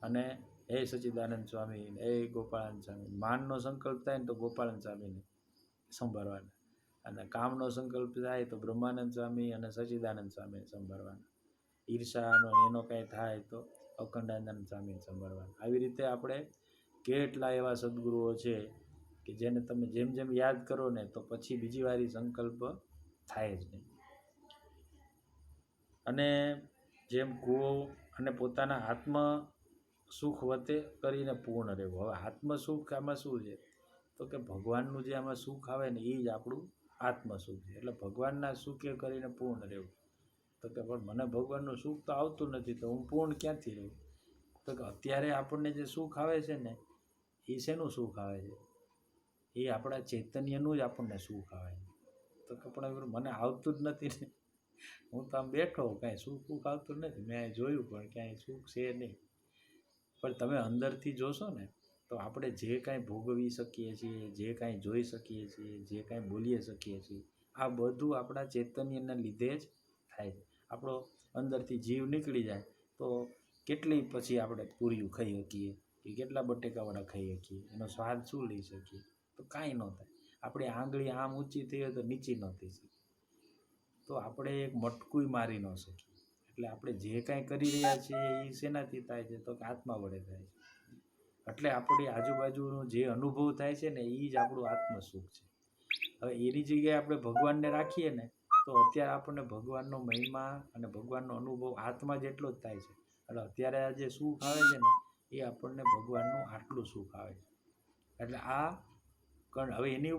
અને હે સચ્ચિદાનંદ સ્વામી, હે ગોપાળાનંદ સ્વામી. માનનો સંકલ્પ થાય ને તો ગોપાળાનંદ સ્વામીને સંભાળવાના, અને કામનો સંકલ્પ થાય તો બ્રહ્માનંદ સ્વામી અને સચ્ચિદાનંદ સ્વામીને સંભાળવાના. ઈર્ષાનો એનો કાંઈ થાય તો અખંડાનંદ સ્વામીને સંભાળવાના. આવી રીતે આપણે કેટલા એવા સદગુરુઓ છે કે જેને તમે જેમ જેમ યાદ કરો ને તો પછી બીજી વાર સંકલ્પ થાય જ નહીં. અને જેમ કૂવો અને પોતાના આત્મ સુખ વતે કરીને પૂર્ણ રહેવું. હવે આત્મસુખ આમાં શું છે, તો કે ભગવાનનું જે આમાં સુખ આવે ને એ જ આપણું આત્મસુખ છે. એટલે ભગવાનના સુખે કરીને પૂર્ણ રહેવું. તો કે પણ મને ભગવાનનું સુખ તો આવતું નથી, તો હું પૂર્ણ ક્યાંથી રહું? તો કે અત્યારે આપણને જે સુખ આવે છે ને એ શેનું સુખ આવે છે? એ આપણા ચૈતન્યનું જ આપણને સુખ આવે છે. તો કે પણ મને આવતું જ નથી ને, હું તો આમ બેઠો, કાંઈ સુખ આવતું નથી, મેં જોયું પણ ક્યાંય સુખ છે નહીં. પણ તમે અંદરથી જોશો ને તો આપણે જે કાંઈ ભોગવી શકીએ છીએ, જે કાંઈ જોઈ શકીએ છીએ, જે કાંઈ બોલી શકીએ છીએ, આ બધું આપણા ચૈતન્યના લીધે જ થાય છે. આપણો અંદરથી જીવ નીકળી જાય તો કેટલી પછી આપણે પૂરીઓ ખાઈ શકીએ, કે કેટલા બટેકાવાળા ખાઈ શકીએ, એનો સ્વાદ શું લઈ શકીએ? તો કાંઈ ન થાય. આપણી આંગળી આમ ઊંચી થઈ હોય તો નીચી ન થઈ શકે, તો આપણે એક મટકું મારી ન શકીએ. એટલે આપણે જે કાંઈ કરી રહ્યા છીએ એ શેનાથી થાય છે, તો કે આત્મા વડે થાય છે. એટલે આપણી આજુબાજુનો જે અનુભવ થાય છે ને એ જ આપણું આત્મસુખ છે. હવે એની જગ્યાએ આપણે ભગવાનને રાખીએ ને તો અત્યારે આપણને ભગવાનનો મહિમા અને ભગવાનનો અનુભવ આત્મા જેટલો જ થાય છે. એટલે અત્યારે આ જે સુખ આવે છે ને એ આપણને ભગવાનનું આટલું સુખ આવે છે. એટલે આ હવે એની